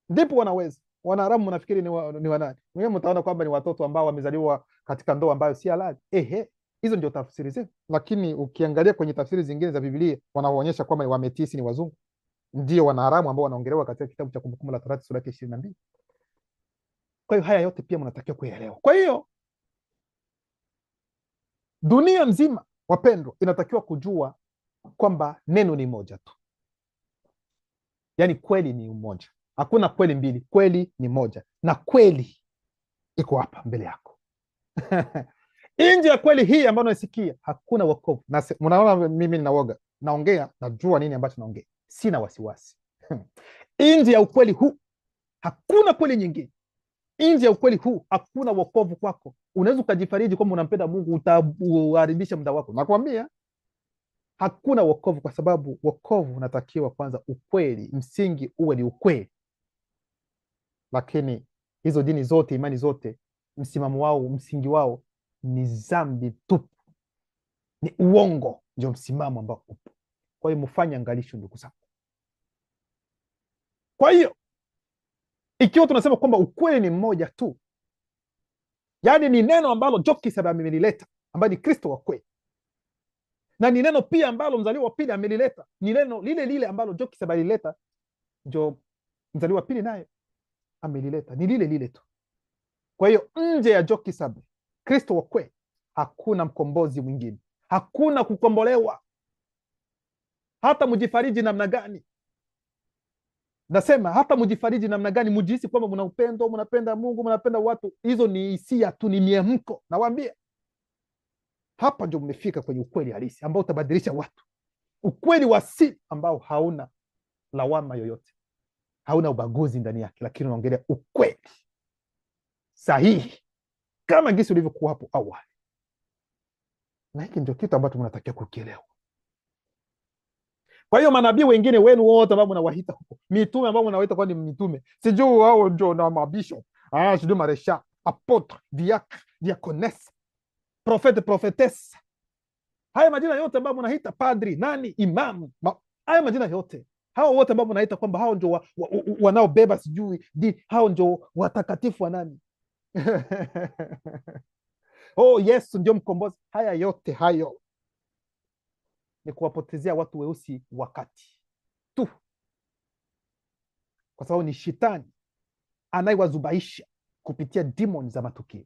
ndipo wanaweza. Wanaharamu mnafikiri ni wanani? Mwenyewe mtaona kwamba ni watoto ambao wamezaliwa katika ndoa ambayo si halali. Hizo ndio tafsiri zetu, lakini ukiangalia kwenye tafsiri zingine za Biblia wanaoonyesha kwamba wametisi ni wazungu, ndio wanaharamu ambao wanaongelewa katika kitabu cha Kumbukumbu la Torati sura yake 22. Kwa hiyo haya yote pia mnatakiwa kuelewa. Kwa hiyo dunia mzima, wapendwa, inatakiwa kujua kwamba neno ni moja tu, yaani kweli ni umoja. Hakuna kweli mbili, kweli ni moja, na kweli iko hapa mbele yako. Nje ya kweli hii ambayo naisikia hakuna wokovu. Mnaona mimi ninaoga, naongea, najua nini ambacho naongea, sina wasiwasi. Nje ya ukweli huu hakuna kweli nyingine. Nje ya ukweli huu hakuna wokovu kwako. Unaweza ukajifariji kwamba unampenda Mungu, utaharibisha muda wako. Nakwambia hakuna wokovu, kwa sababu wokovu unatakiwa kwanza ukweli, msingi uwe ni ukweli. Lakini hizo dini zote, imani zote, msimamo wao, msingi wao ni dhambi tupu, ni uongo, ndio msimamo ambao upo. Kwa hiyo mfanye angalisho, ndugu zangu. Kwa hiyo ikiwa tunasema kwamba ukweli ni mmoja tu, yaani ni neno ambalo Jokisab amelileta, ambaye ni Kristo wa kweli, na ni neno pia ambalo mzaliwa wa pili amelileta, ni neno lile lile ambalo Jokisab alileta, ndio mzaliwa wa pili naye amelileta, ni lile lile tu. Kwa hiyo nje ya Jokisab, Kristo wa kweli, hakuna mkombozi mwingine, hakuna kukombolewa. Hata mjifariji namna gani, nasema hata mjifariji namna gani, mjihisi kwamba mna upendo, mnapenda Mungu, mnapenda watu, hizo ni hisia tu, ni miemko. Nawaambia hapa ndio mmefika kwenye ukweli halisi ambao utabadilisha watu, ukweli wa asili ambao hauna lawama yoyote, hauna ubaguzi ndani yake, lakini unaongelea ukweli sahihi kama gisi ulivyokuwa hapo awali. Na hiki ndio kitu ambacho mnatakiwa kukielewa. Kwa hiyo manabii wengine wenu wote ambao mnawaita huko, mitume ambao mnawaita kwa ni mitume, sijui wao ndio na mabisho, sijui maresha, apotre, diacre, diaconesse, profete, prophetesse, haya majina yote ambao mnaita, padri, nani, imamu, haya majina yote, hao wote ambao mnaita kwamba hao ndio wanaobeba sijui hao ndio watakatifu wa nani oh Yesu ndio mkombozi. Haya yote hayo ni kuwapotezea watu weusi wakati tu, kwa sababu ni shetani anayewazubaisha kupitia demoni za matukio.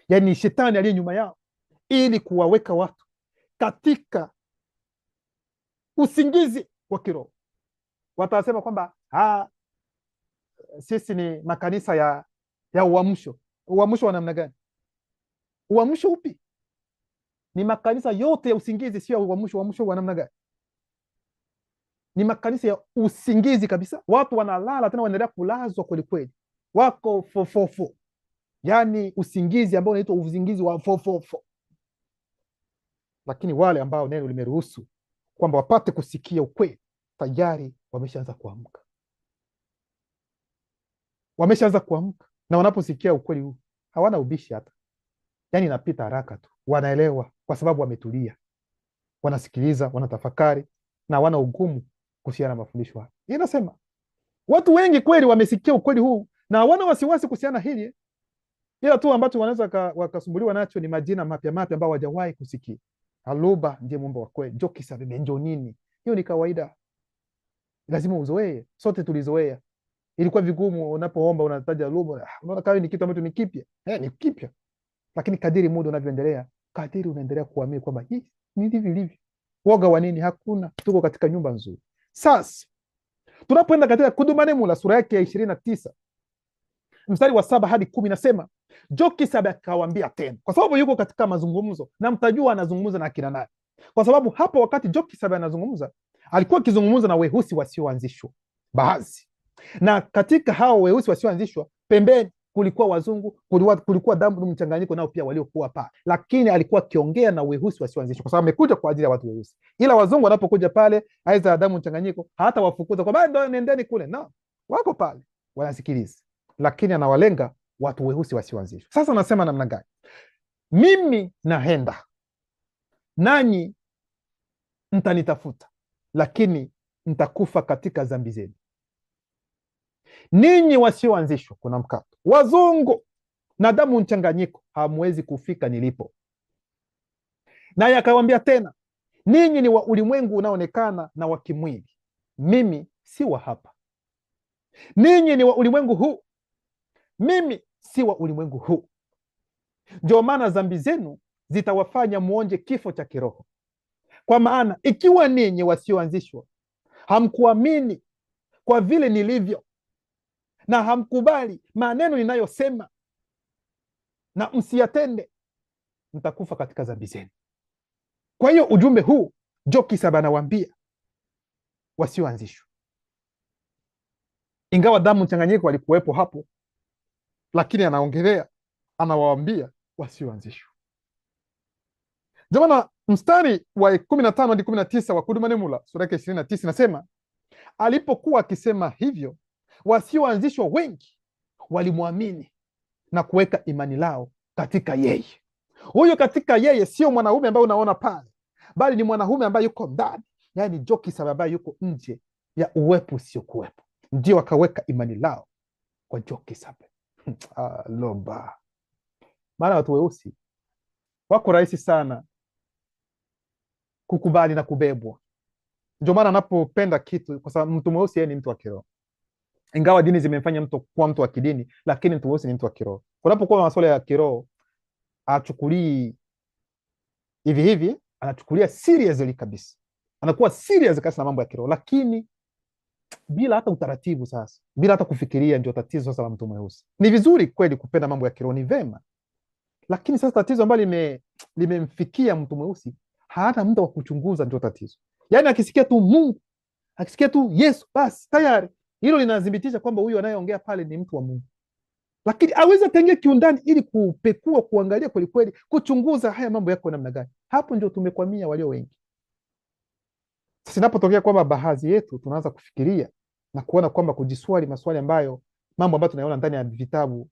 Yaani ni shetani aliye nyuma yao ili kuwaweka watu katika usingizi wa kiroho. Watasema kwamba sisi ni makanisa ya uamsho. Uamsho wa namna gani? Uamsho upi? Ni makanisa yote ya usingizi, sio uamsho. Uamsho wa namna gani? Ni makanisa ya usingizi kabisa. Watu wanalala tena wanaendelea kulazwa kweli kweli, wako fofofo, yaani usingizi ambao unaitwa usingizi wa fofofo. Lakini wale ambao neno limeruhusu kwamba wapate kusikia ukweli, tayari wameshaanza kuamka, wameshaanza kuamka, na wanaposikia ukweli huu hawana ubishi hata, yaani inapita haraka tu, wanaelewa kwa sababu wametulia, wanasikiliza, wanatafakari, na hawana ugumu kuhusiana na mafundisho haya. Inasema watu wengi kweli wamesikia ukweli huu na hawana wasiwasi kuhusiana hili, ila tu ambacho wanaweza wakasumbuliwa nacho ni majina mapya mapya ambao hawajawahi kusikia. Aluba ndiye Mungu wa kweli, Jokisab ndio nini? Hiyo ni kawaida, lazima uzoee. Sote tulizoea. Ilikuwa vigumu unapoomba unataja Aluba, unaona kama ni kitu ambacho ni kipya. Ni kipya. Lakini kadiri muda unavyoendelea, kadiri unaendelea kuamini kwamba hii ni hivi vilivyo. Woga wa nini? Hakuna. Tuko katika nyumba nzuri. Sasa tunapoenda katika Kudumanemula sura yake ya 29 mstari wa 7 hadi 10, nasema Jokisab akawaambia tena, kwa sababu yuko katika mazungumzo na mtajua anazungumza na akina nani. Kwa sababu hapo wakati Jokisab anazungumza, alikuwa akizungumza na weusi wasioanzishwa baadhi, na katika hao weusi wasioanzishwa pembeni kulikuwa wazungu, kulikuwa damu mchanganyiko nao pia waliokuwa pale, lakini alikuwa akiongea na weusi wasioanzishwa kwa sababu amekuja kwa ajili ya watu weusi. Ila wazungu wanapokuja pale, aidha damu mchanganyiko, hata wafukuza kwa bado nendeni kule, no, wako pale wanasikiliza, lakini anawalenga watu weusi wasioanzishwa. Sasa anasema namna gani? Mimi naenda nanyi mtanitafuta, lakini mtakufa katika dhambi zenu. Ninyi wasioanzishwa, kuna mkato, wazungu na damu mchanganyiko, hamwezi kufika nilipo. Naye akawaambia tena, ninyi ni wa ulimwengu unaonekana na wa kimwili, mimi si wa hapa. Ninyi ni wa ulimwengu huu, mimi si wa ulimwengu huu. Ndio maana dhambi zenu zitawafanya muonje kifo cha kiroho. Kwa maana ikiwa ninyi wasioanzishwa hamkuamini kwa vile nilivyo, na hamkubali maneno ninayosema, na msiyatende, mtakufa katika dhambi zenu. Kwa hiyo ujumbe huu Jokisab anawaambia wasioanzishwa, ingawa damu mchanganyiko walikuwepo hapo, lakini anaongelea, anawaambia wasioanzishwa. Ndio maana mstari wa 15 hadi 19 wa Kudumu Nemula sura yake 29 nasema, alipokuwa akisema hivyo, wasioanzishwa wengi walimwamini na kuweka imani lao katika yeye. Huyo katika yeye sio mwanaume ambaye unaona pale, bali ni mwanaume ambaye yuko ndani, yaani Jokisab ambaye yuko nje ya uwepo usiokuwepo, ndio wakaweka imani lao kwa Jokisab. Loba. Maana watu weusi wako rahisi sana kukubali na kubebwa. Ndio maana anapopenda kitu, kwa sababu mtu mweusi yeye ni mtu wa kiroho. Ingawa dini zimemfanya mtu kuwa mtu wa kidini, lakini mtu mweusi ni mtu wa kiroho. Unapokuwa na masuala ya kiroho, achukulii hivi hivi, anachukulia seriously kabisa. Anakuwa serious kabisa na mambo ya kiroho, lakini bila hata utaratibu sasa, bila hata kufikiria. Ndio tatizo sasa la mtu mweusi. Ni vizuri kweli kupenda mambo ya kiroho, ni vema, lakini sasa tatizo ambalo limemfikia mtu mweusi, hana muda wa kuchunguza. Ndio tatizo. Yaani akisikia tu Mungu, akisikia tu Yesu, basi tayari hilo linadhibitisha kwamba huyu anayeongea pale ni mtu wa Mungu, lakini aweze kuingia kiundani ili kupekua, kuangalia kweli kweli, kuchunguza haya mambo yako namna gani. Hapo ndio tumekwamia walio wengi. Sasa inapotokea kwamba baadhi yetu tunaanza kufikiria na kuona kwamba kujiswali maswali ambayo, mambo ambayo tunaona ndani ya vitabu,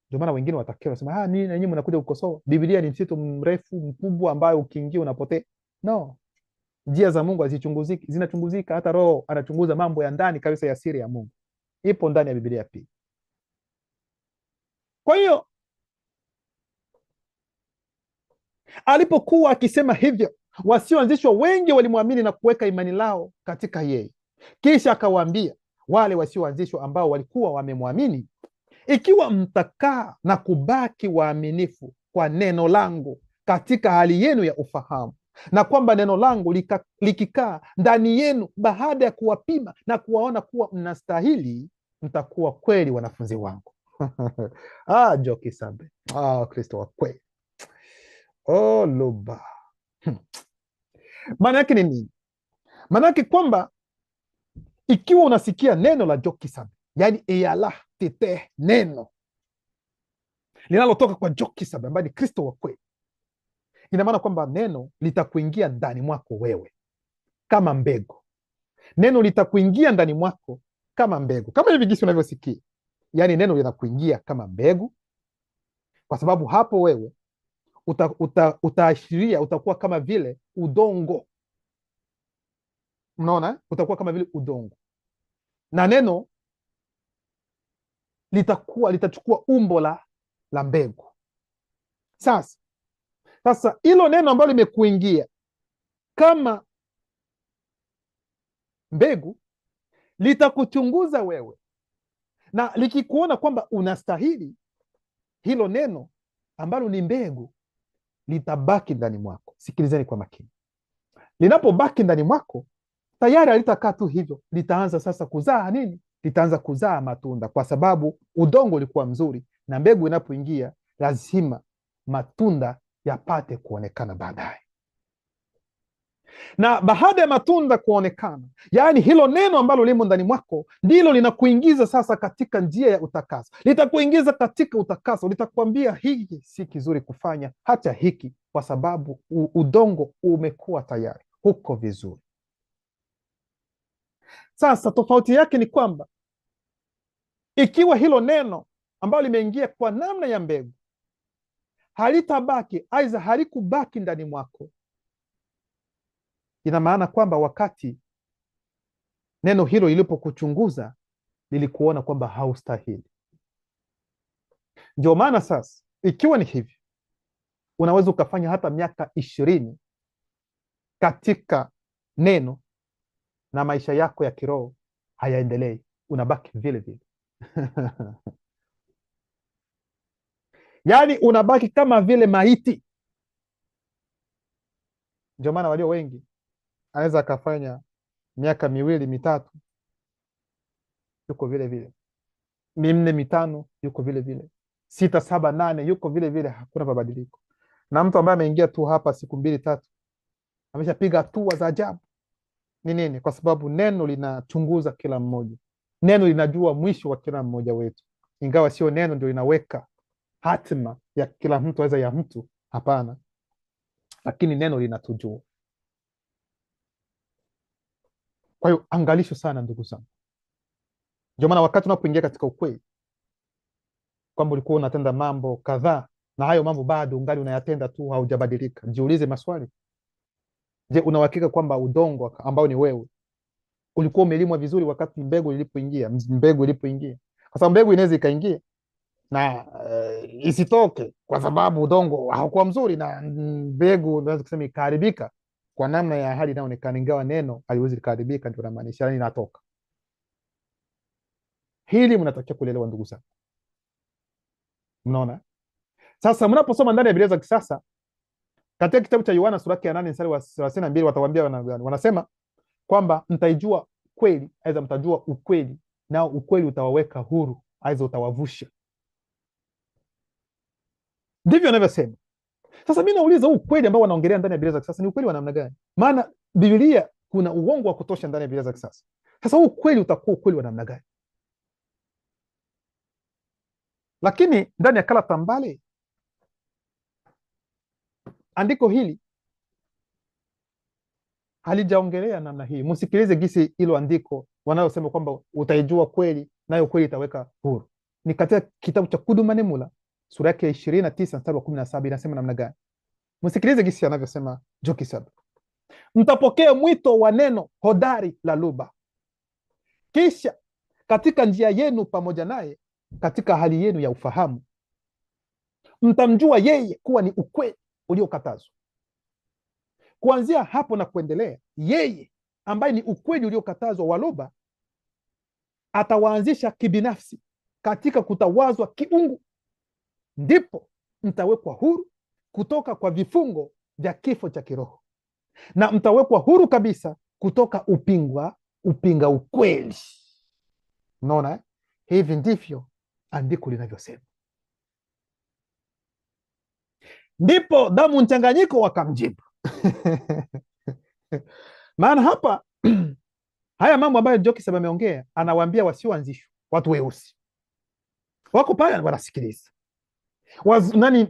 ndio maana wengine watakewa wasema, nini na nyinyi mnakuja kukosoa Biblia? Ni msitu mrefu mkubwa ambayo ukiingia unapotea. No, njia za Mungu hazichunguziki, zinachunguzika. Hata Roho anachunguza mambo ya ndani kabisa ya siri ya Mungu, ipo ndani ya Biblia pia. Kwa hiyo alipokuwa akisema hivyo, wasioanzishwa wengi walimwamini na kuweka imani lao katika yeye. Kisha akawaambia wale wasioanzishwa ambao walikuwa wamemwamini, ikiwa mtakaa na kubaki waaminifu kwa neno langu katika hali yenu ya ufahamu, na kwamba neno langu likikaa ndani yenu, baada ya kuwapima na kuwaona kuwa mnastahili, mtakuwa kweli wanafunzi wangu. Jokisab, Kristo wa kweli. Loba. Maana yake ni nini? Maana yake kwamba ikiwa unasikia neno la Jokisab, yaani eyala tete, neno linalotoka kwa Jokisab ambaye ni Kristo wa kweli, ina maana kwamba neno litakuingia ndani mwako wewe kama mbegu. Neno litakuingia ndani mwako kama mbegu, kama hivi jinsi unavyosikia. Yaani neno linakuingia kama mbegu, kwa sababu hapo wewe utaashiria, utakuwa kama vile udongo. Mnaona, utakuwa kama vile udongo, na neno litachukua umbo la mbegu. Sasa hilo neno ambalo limekuingia kama mbegu litakuchunguza wewe, na likikuona kwamba unastahili, hilo neno ambalo ni mbegu litabaki ndani mwako. Sikilizeni kwa makini. Linapobaki ndani mwako, tayari halitakaa tu hivyo, litaanza sasa kuzaa nini? Litaanza kuzaa matunda, kwa sababu udongo ulikuwa mzuri, na mbegu inapoingia lazima matunda yapate kuonekana baadaye. Na baada ya matunda kuonekana, yaani hilo neno ambalo limo ndani mwako ndilo linakuingiza sasa katika njia ya utakaso. Litakuingiza katika utakaso, litakwambia hiki si kizuri kufanya, hata hiki, kwa sababu udongo umekuwa tayari, huko vizuri. Sasa tofauti yake ni kwamba ikiwa hilo neno ambalo limeingia kwa namna ya mbegu halitabaki, aidha halikubaki ndani mwako, ina maana kwamba wakati neno hilo lilipokuchunguza lilikuona kwamba haustahili. Ndio maana sasa, ikiwa ni hivi, unaweza ukafanya hata miaka 20 katika neno na maisha yako ya kiroho hayaendelei, unabaki vile vile. Yaani unabaki kama vile maiti. Ndio maana walio wengi anaweza akafanya miaka 2, 3 yuko vile vile, 4, 5 yuko vile vile, 6, 7, 8 yuko vile vile, hakuna mabadiliko. Na mtu ambaye ameingia tu hapa siku 2, 3 ameshapiga hatua za ajabu. Ni nini? Kwa sababu neno linachunguza kila mmoja, neno linajua mwisho wa kila mmoja wetu, ingawa sio neno ndio linaweka hatima ya kila mtu, aweza ya mtu, hapana, lakini neno linatujua. Kwa hiyo angalisho sana, ndugu zangu. Ndio maana wakati unapoingia katika ukweli kwamba ulikuwa unatenda mambo kadhaa na hayo mambo bado ungali unayatenda tu, haujabadilika, jiulize maswali. Je, una uhakika kwamba udongo ambao ni wewe ulikuwa umelimwa vizuri wakati mbegu ilipoingia? Kwa sababu mbegu inaweza ikaingia na isitoke kwa sababu udongo haukuwa mzuri, na mbegu unaweza kusema ikaharibika kwa namna ya hali inayoonekana, ingawa neno haliwezi likaharibika. Ndio namaanisha nini? Inatoka. Hili mnatakiwa kulelewa, ndugu zangu. Mnaona? Sasa mnaposoma ndani ya Biblia za kisasa katika kitabu cha Yohana sura ya 8 mstari wa 32, watawaambia wanasema kwamba mtaijua kweli, aidha mtajua ukweli, nao ukweli utawaweka huru, aidha utawavusha. Ndivyo anavyosema. Sasa mimi nauliza, huu ukweli ambao wanaongelea ndani ya Biblia za kisasa ni ukweli wa namna gani? Maana Biblia kuna uongo wa kutosha ndani ya Biblia za kisasa. Sasa huu ukweli utakuwa ukweli wa namna gani? Lakini ndani ya Kala Tambale andiko hili halijaongelea namna hii. Msikilize gisi hilo andiko wanayosema kwamba utaijua kweli, nayo kweli itaweka huru. Ni katika kitabu cha Kudumanemula sura yake 29 mstari wa 17, inasema namna gani? Msikilize gisi anavyosema Jokisab: mtapokea mwito wa neno hodari la lugha, kisha katika njia yenu pamoja naye, katika hali yenu ya ufahamu, mtamjua yeye kuwa ni ukweli uliokatazwa. Kuanzia hapo na kuendelea, yeye ambaye ni ukweli uliokatazwa wa lugha atawaanzisha kibinafsi katika kutawazwa kiungu, ndipo mtawekwa huru kutoka kwa vifungo vya kifo cha kiroho, na mtawekwa huru kabisa kutoka upinga ukweli. Unaona, hivi ndivyo andiko linavyosema. Ndipo damu mchanganyiko wakamjibu maana hapa haya mambo ambayo Jokisab ameongea, anawaambia wasioanzishwa, watu weusi wako pale wanasikiliza.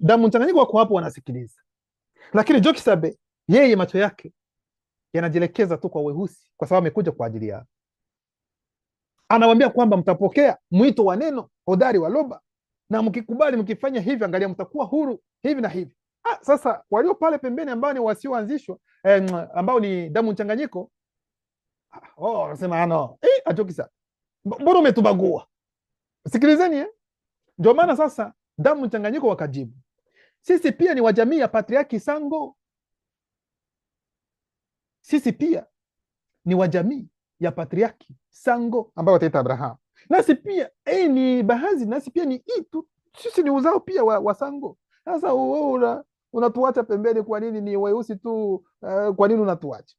Damu mchanganyiko wako hapo wanasikiliza, lakini Jokisab yeye macho yake yanajielekeza tu kwa weusi, kwa sababu amekuja kwa ajili yao. Anawaambia kwamba mtapokea mwito wa neno hodari wa lugha, na mkikubali, mkifanya hivi, angalia, mtakuwa huru hivi na hivi. Sasa walio pale pembeni ambao ni wasioanzishwa, ambao ni damu mchanganyiko, wanasema no, Jokisab, mbona umetubagua? Sikilizeni, ndio maana sasa damu mchanganyiko wakajibu, sisi pia ni wa jamii ya Patriaki Sango. Sisi pia ni wa jamii ya Patriaki Sango ambao wataita Abrahamu. Nasi pia ni baadhi, nasi pia ni itu, sisi ni uzao pia wa Sango. Sasa wewe unatuacha pembeni, kwa nini? Ni weusi tu, kwa nini unatuacha?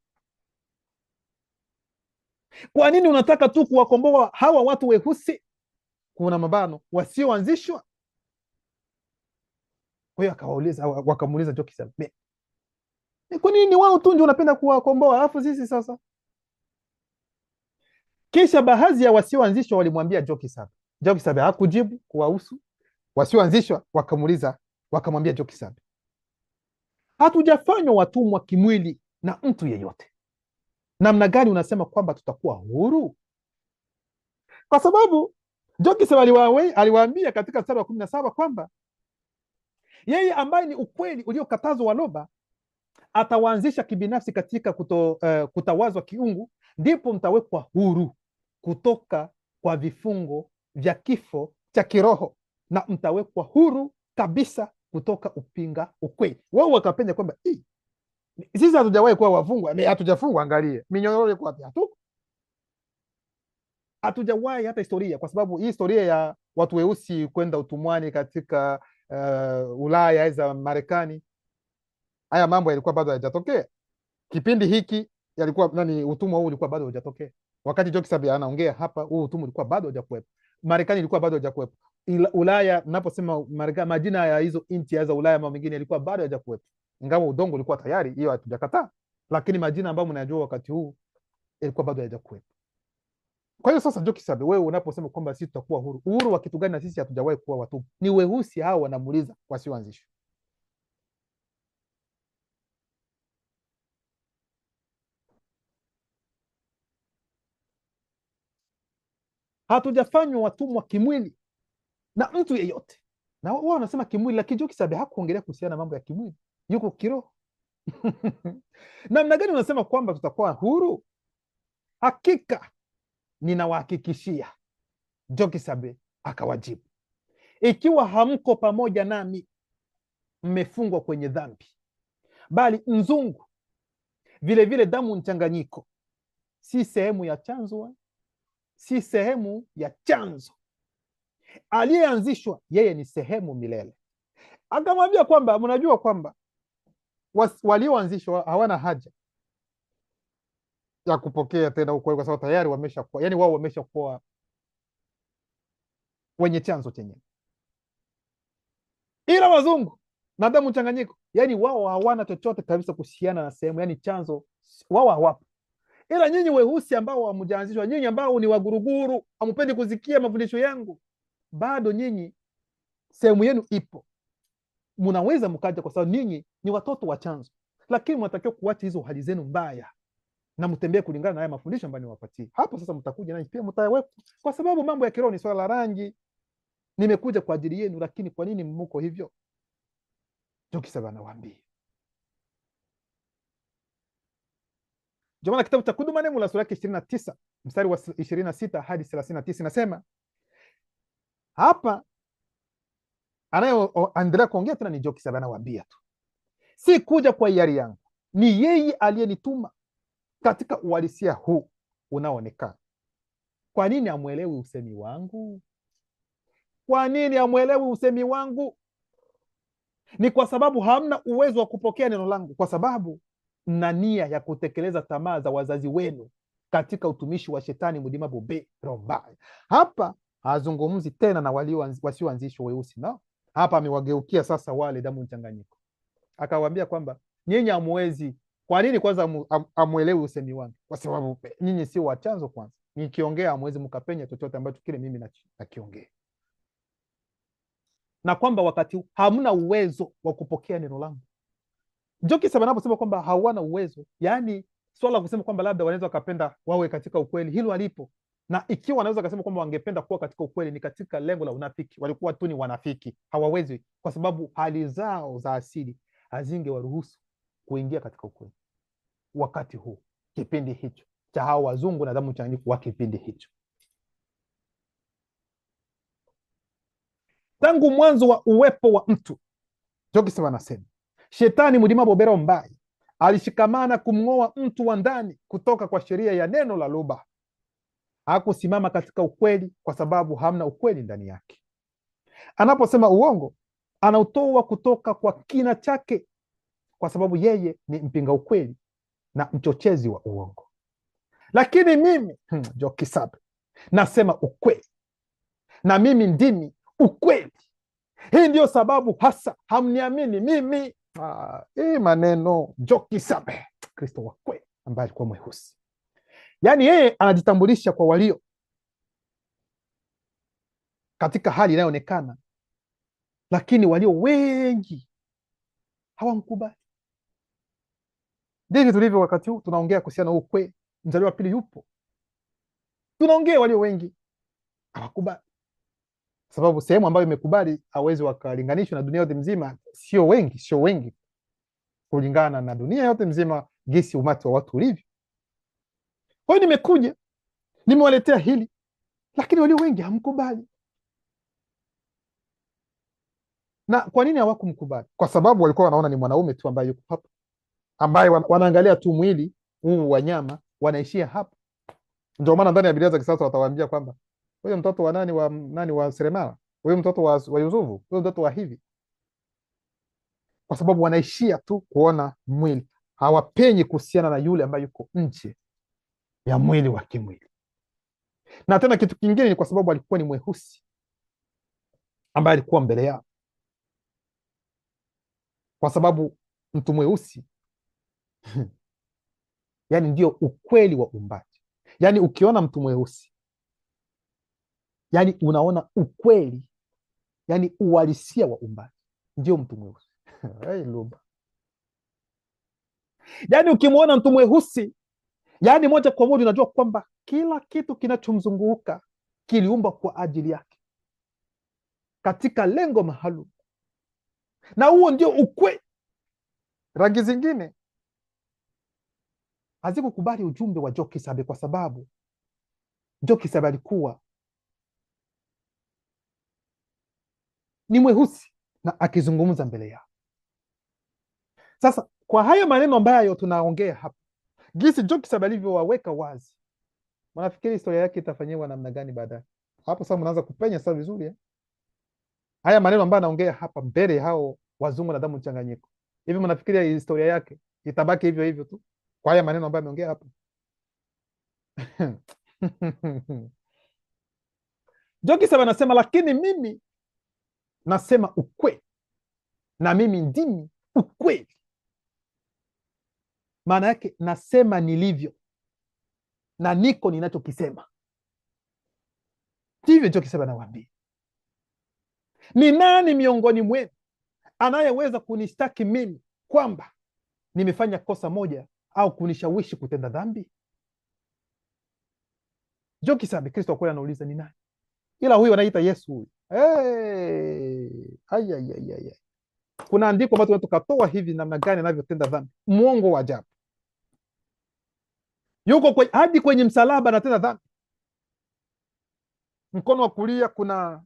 Kwa nini unataka tu kuwakomboa hawa watu weusi, kuna mabano, wasioanzishwa? Kwa hiyo wakamuuliza Jokisab, kwa nini wao tu ndio unapenda kuwakomboa, alafu sisi sasa? Kisha baadhi ya wasioanzishwa walimwambia Jokisab. Jokisab hakujibu kuwahusu wasioanzishwa. Wakamwambia Jokisab, hatujafanywa watumwa kimwili na mtu yeyote. Namna gani unasema kwamba tutakuwa huru? Kwa sababu Jokisab aliwaambia katika mstari wa 17 kwamba yeye ambaye ni ukweli uliokatazwa wa lugha atawaanzisha kibinafsi katika kutawazwa kiungu, ndipo mtawekwa huru kutoka kwa vifungo vya kifo cha kiroho, na mtawekwa huru kabisa kutoka upinga ukweli. Wao wakapenya kwamba sisi hatujawahi kuwa wafungwa. Hatujafungwa, angalie minyororo iko wapi? Hatujawahi hata historia, kwa sababu hii historia ya watu weusi kwenda utumwani katika Ulaya za Marekani, haya mambo yalikuwa bado hayajatokea. Kipindi hiki yalikuwa utumwa huu ulikuwa bado hujatokea. Wakati Jokisab anaongea hapa, huu utumwa ulikuwa bado hujakuwepo. Marekani ilikuwa bado hujakuwepo. Ulaya, naposema majina ya hizo nchi za Ulaya ama mengine yalikuwa bado hayajakuwepo, ingawa udongo ulikuwa tayari, hiyo hatujakataa, lakini majina ambayo mnajua wakati huu yalikuwa bado hayajakuwepo. Kwa hiyo sasa, Joki Sabe, wewe unaposema kwamba sisi tutakuwa huru, uhuru wa kitu gani? Na sisi hatujawahi kuwa watumwa. Ni weusi hao wanamuuliza wasioanzishwa. Hatujafanywa watumwa kimwili na mtu yeyote, na wao wanasema kimwili, lakini Joki Sabe hakuongelea kuhusiana na mambo ya kimwili, yuko kiroho. Namna gani unasema kwamba tutakuwa huru? Hakika ninawahakikishia, Joki Sabe akawajibu, ikiwa hamko pamoja nami, mmefungwa kwenye dhambi, bali mzungu vilevile damu mchanganyiko si sehemu ya chanzo, si sehemu ya chanzo. Aliyeanzishwa yeye ni sehemu milele. Akamwambia kwamba mnajua kwamba walioanzishwa hawana haja ya kupokea tena ukweli, kwa sababu tayari wameshakuwa, yani wao wameshakuwa wenye chanzo chenyewe, ila wazungu na damu mchanganyiko, yani wao hawana chochote kabisa kuhusiana na sehemu, yani chanzo wao hawapo. Ila nyinyi weusi ambao hamjaanzishwa, nyinyi ambao ni waguruguru, hamupendi kusikia mafundisho yangu, bado nyinyi sehemu yenu ipo, mnaweza mkaja, kwa sababu nyinyi ni watoto wa chanzo, lakini mnatakiwa kuacha hizo hali zenu mbaya na mtembee kulingana na haya mafundisho ambayo niwapatie. Hapo sasa mtakuja nanyi pia mtawekwa, kwa sababu mambo ya kiroho ni swala la rangi. Nimekuja kwa ajili yenu, lakini kwa nini mmuko hivyo? Joki Sabe anawaambia. Ndio maana kitabu cha Kuduma Nemu sura yake 29 mstari wa 26 hadi 39 nasema hapa, anayoendelea kuongea tena ni Joki Sabe, anawaambia tu, si kuja kwa hiari yangu, ni yeye aliyenituma katika uhalisia huu unaoonekana. Kwa nini amwelewi usemi wangu? Kwa nini amwelewi usemi wangu? Ni kwa sababu hamna uwezo wa kupokea neno langu, kwa sababu mna nia ya kutekeleza tamaa za wazazi wenu katika utumishi wa shetani mudima bobe rombaya. Hapa hazungumzi tena na wasioanzishwa weusi, no. Hapa amewageukia sasa wale damu mchanganyiko, akawaambia kwamba nyinyi hamwezi. Kwa nini? Kwanza amwelewi usemi wangu, kwa sababu nyinyi sio wa chanzo. Kwanza nikiongea hamwezi mkapenya chochote ambacho kile mimi nakiongea, na kwamba wakati hamna uwezo wa kupokea neno langu. Joki Sabe anaposema kwamba hawana uwezo, yani swala kusema kwamba labda wanaweza wakapenda wawe katika ukweli, hilo alipo. Na ikiwa wanaweza kusema kwamba wangependa kuwa katika ukweli, ni katika lengo la unafiki. Walikuwa tu ni wanafiki, hawawezi, kwa sababu hali zao za asili hazingewaruhusu kuingia katika ukweli wakati huu, kipindi hicho cha hao wazungu na damu mchanganyiko wa kipindi hicho. Tangu mwanzo wa uwepo wa mtu, Joki Sabe anasema shetani mudima bobera mbai alishikamana kumng'oa mtu wa ndani kutoka kwa sheria ya neno la luba. Hakusimama katika ukweli kwa sababu hamna ukweli ndani yake. Anaposema uongo, anautoa kutoka kwa kina chake, kwa sababu yeye ni mpinga ukweli na mchochezi wa uongo. Lakini mimi Joki Sabe nasema ukweli, na mimi ndimi ukweli. Hii ndio sababu hasa hamniamini mimi. Hii maneno Joki Sabe, Kristo wa kweli ambaye alikuwa mweusi, yaani yeye anajitambulisha kwa walio katika hali inayoonekana, lakini walio wengi hawamkubali. Ndivyo tulivyo wakati huu, tunaongea kuhusiana na ukweli. Mzaliwa wa pili yupo, tunaongea walio wengi hawakubali, sababu sehemu ambayo imekubali hawezi wakalinganishwa na dunia yote mzima. Sio wengi kulingana na dunia yote mzima, gisi umati wa watu ulivyo. Kwa hiyo nimekuja, nimewaletea hili, lakini walio wengi hamkubali. Na kwa nini hawakumkubali? Kwa sababu walikuwa wanaona ni mwanaume tu ambaye yuko hapa, ambaye wanaangalia tu mwili huu wa nyama, wanaishia hapa. Ndio maana ndani ya Biblia za kisasa watawaambia kwamba huyo mtoto wa nani wa seremala, huyo mtoto wa Yusufu, huyo mtoto wa hivi, kwa sababu wanaishia tu kuona mwili, hawapenyi kuhusiana na yule ambaye yuko nje ya mwili wa kimwili. Na tena kitu kingine ni kwa sababu alikuwa ni mweusi. ambaye alikuwa mbele yao, kwa sababu mtu mweusi yani ndio ukweli wa uumbaji. Yani ukiona mtu mweusi, yani unaona ukweli, yani uhalisia wa uumbaji, ndio mtu mweusi. Hey, Luba. Yani ukimwona mtu mweusi, yani moja kwa moja unajua kwamba kila kitu kinachomzunguka kiliumbwa kwa ajili yake katika lengo maalum, na huo ndio ukweli. Rangi zingine hazikukubali ujumbe wa Joe Kisabe, kwa sababu Joe Kisabe alikuwa ni mweusi na akizungumza mbele yao. Sasa kwa haya maneno ambayo tunaongea hapa, jinsi Joe Kisabe alivyowaweka wazi, mnafikiri historia yake itafanyiwa namna gani baadaye? Hapo sasa mnaanza kupenya sasa vizuri haya maneno ambayo anaongea hapa mbele hao wazungu na damu mchanganyiko. Hivi mnafikiria historia yake itabaki hivyo hivyo tu kwa haya maneno ambayo ameongea hapa? Joe Kisabe anasema, lakini mimi nasema ukweli na mimi ndimi ukweli. Maana yake nasema nilivyo na niko ninachokisema. Ndivyo Joe Kisabe anawaambia. Ni nani miongoni mwenu anayeweza kunishtaki mimi kwamba nimefanya kosa moja au kunishawishi kutenda dhambi? Joe Kisabe, Kristo wa kweli, anauliza ni nani? Ila huyu anaita Yesu huyu. Hey! Kuna andiko ambalo tukatoa hivi namna gani anavyotenda dhambi. Mwongo wa ajabu. Yuko hadi kwenye msalaba anatenda dhambi. Mkono wa kulia kuna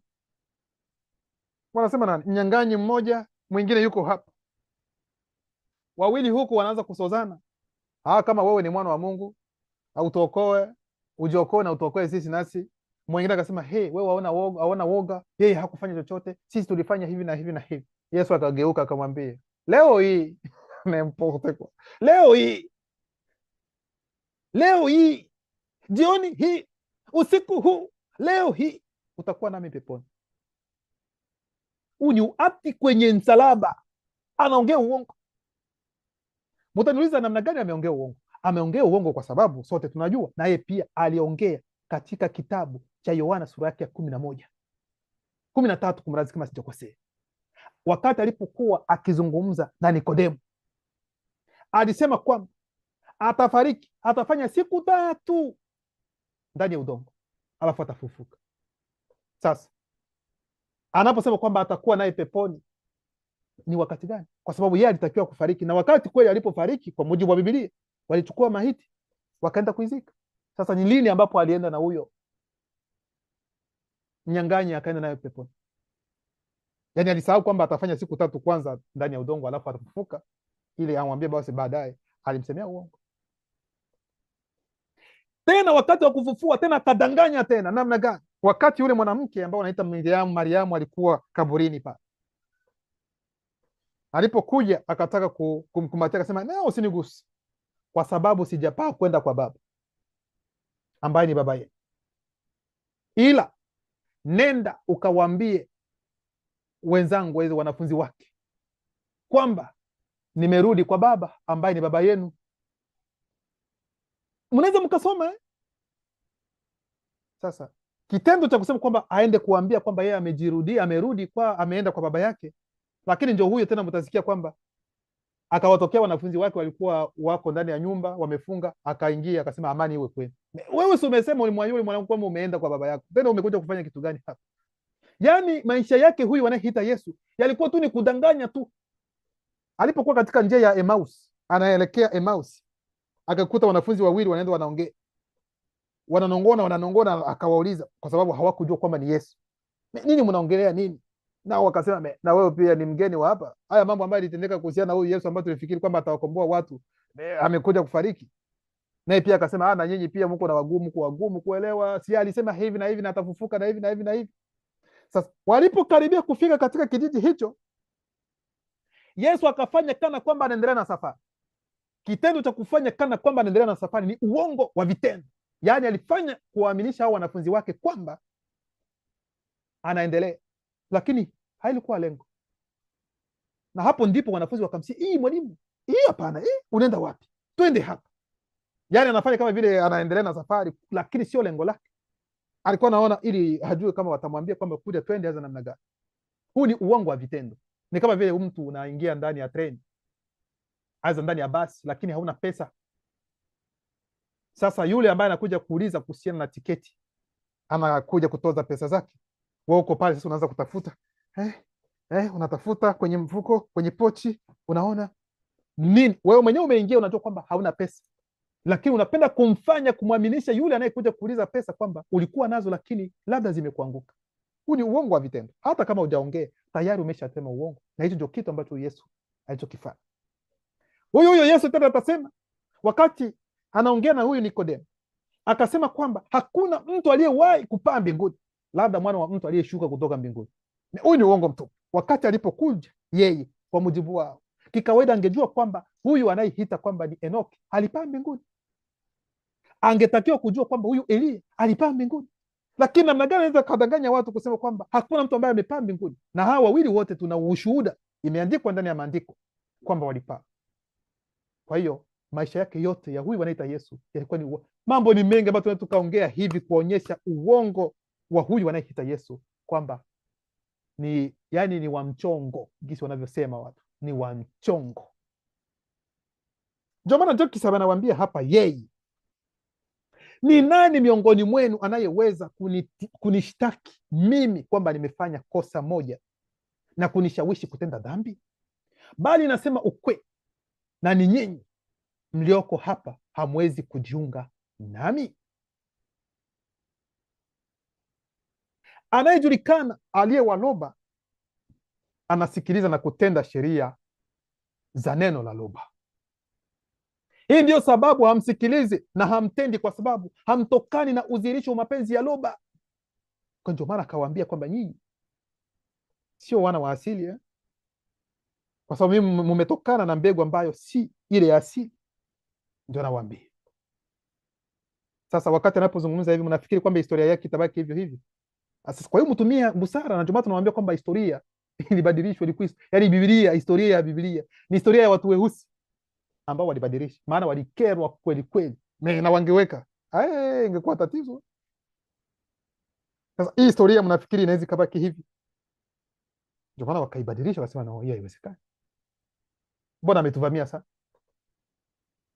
wanasema nani? Mnyang'anyi mmoja, mwingine yuko hapa. Wawili huku wanaanza kusozana. Kama wewe ni mwana wa Mungu, au tuokoe, ujiokoe na utuokoe sisi nasi. Mwingine akasema, hey, wewe waona woga, yeye hakufanya chochote, sisi tulifanya hivi na hivi na hivi. Yesu akageuka akamwambia, leo hii leo hii jioni hii, usiku huu, leo hii utakuwa nami peponi. Huu ni uati kwenye msalaba, anaongea uongo. Mtaniuliza namna gani ameongea uongo? Ameongea uongo kwa sababu sote tunajua, na yeye pia aliongea katika kitabu cha Yohana sura yake ya 11:13, kumradhi kama sijakosea. Wakati alipokuwa akizungumza na Nikodemo, alisema kwamba atafariki, atafanya siku 3 ndani ya udongo, alafu atafufuka. Sasa anaposema kwamba atakuwa naye peponi, ni wakati gani? Kwa sababu yeye alitakiwa kufariki, na wakati kweli alipofariki, kwa mujibu wa Biblia, walichukua maiti wakaenda kuizika. Sasa ni lini ambapo alienda na huyo mnyang'anyi akaenda naye peponi? Yani alisahau kwamba atafanya siku 3 kwanza ndani ya udongo, alafu atafufuka ili amwambie basi baadaye alimsemea uongo. Tena wakati wa kufufua tena akadanganya tena. Namna gani? Wakati yule mwanamke ambao anaita Mariamu alikuwa kaburini pale, alipokuja akataka kumkumbatia, akasema, "No, usinigusi, kwa sababu sijapaa kwenda kwa Baba ambaye ni baba yenu, ila nenda ukawaambie wenzangu, wanafunzi wake, kwamba nimerudi kwa Baba ambaye ni baba yenu." Mnaweza mkasoma Sasa kitendo cha kusema kwamba aende kuambia kwamba yeye ameenda kwa baba yake, lakini ndio huyo tena mtasikia kwamba akawatokea wanafunzi wake walikuwa wako ndani ya nyumba wamefunga, akaingia akasema, amani iwe kwenu. Wewe si umesema ulimwambia mwanangu kwamba umeenda kwa baba yako, tena umekuja kufanya kitu gani hapa? Yaani maisha yake huyu wanayeita Yesu yalikuwa tu ni kudanganya tu. Alipokuwa katika njia ya Emmaus, anaelekea Emmaus, akakuta wanafunzi wawili wanaenda wanaongea, wananongona, akawauliza kwa sababu hawakujua kwamba ni Yesu, nini mnaongelea nini? Nao wakasema, na wewe pia ni mgeni wa hapa. Haya mambo ambayo yalitendeka kuhusiana na huyu Yesu ambaye tulifikiri kwamba atawakomboa watu, amekuja kufariki. Naye pia akasema, na nyinyi pia mko na wagumu kuelewa, si alisema hivi na hivi na atafufuka na hivi na hivi na hivi. Sasa walipokaribia kufika katika kijiji hicho, Yesu akafanya kana kwamba anaendelea na safari. Kitendo cha kufanya kana kwamba anaendelea na safari ni uongo wa vitendo. Yaani alifanya kuwaaminisha hao wanafunzi wake kwamba anaendelea, lakini hailikuwa lengo. Na hapo ndipo wanafunzi wakamsia, hii mwalimu, hii hapana, unaenda wapi? Twende hapa. Yani anafanya kama vile anaendelea na safari, lakini sio lengo lake. Alikuwa anaona ili hajue kama watamwambia kwamba kuja twende aza namna gani. Huu ni uongo wa vitendo. Ni kama vile mtu unaingia ndani ya treni, aza ndani ya basi, lakini hauna pesa. Sasa yule ambaye anakuja kuuliza kuhusiana na tiketi, anakuja kutoza pesa zake, wewe uko pale sasa unaanza kutafuta unatafuta kwenye mfuko, kwenye pochi, unaona nini? Wewe mwenyewe umeingia, unajua kwamba hauna pesa, lakini unapenda kumwaminisha yule anayekuja kuuliza pesa kwamba ulikuwa nazo, lakini labda zimekuanguka. Huu ni uongo wa vitendo. Hata kama hujaongea tayari umeshatema uongo, na hicho ndio kitu ambacho Yesu alichokifanya. Huyo Yesu tena atasema, wakati anaongea na huyu Nikodemo, akasema kwamba hakuna mtu aliyewahi kupaa mbinguni, labda mwana wa mtu aliyeshuka kutoka mbinguni. Huyu ni uongo mtupu. Wakati alipokuja yeye, kwa mujibu wao, kikawaida angejua kwamba huyu anayeita kwamba ni Enoki alipaa mbinguni. Angetakiwa kujua kwamba huyu Elia alipaa mbinguni. Lakini namna gani anaweza kadanganya watu kusema kwamba hakuna mtu ambaye amepaa mbinguni? Na hawa wawili wote tuna ushuhuda, imeandikwa ndani ya maandiko kwamba walipaa. Kwa hiyo maisha yake yote ya huyu wanaita Yesu yalikuwa ni mambo ni mengi ambayo tunaweza tukaongea hivi kuonyesha uongo wa huyu wanayeita Yesu, kwamba ni yani ni wa mchongo, jinsi wanavyosema watu, ni wa mchongo. Ndio maana Jokis anawaambia hapa, yeye ni nani miongoni mwenu anayeweza kunishtaki mimi kwamba nimefanya kosa moja na kunishawishi kutenda dhambi? Bali nasema ukweli, na ni nyinyi mlioko hapa hamwezi kujiunga nami. Anayejulikana aliyewaloba anasikiliza na kutenda sheria za neno la loba. Hii ndiyo sababu hamsikilizi na hamtendi, kwa sababu hamtokani na udhihirisho wa mapenzi ya loba. Kwa ndio maana akawaambia kwamba nyinyi sio wana wa asili, kwa sababu mimi mumetokana na mbegu ambayo si ile ya asili. Ndio anawaambia. Sasa wakati anapozungumza hivi, mnafikiri kwamba historia yake itabaki hivyo hivyo? Sasa kwa hiyo mtumia busara, na ndio maana tunawaambia kwamba historia ilibadilishwa, yaani Biblia, historia ya Biblia ni historia ya watu weusi ambao walibadilisha, maana walikerwa kweli kweli, na wangeweka ingekuwa tatizo. Sasa hii historia mnafikiri inaweza kabaki hivi? Ndio maana wakaibadilisha, wakasema no, hiyo haiwezekani. Mbona ametuvamia sasa?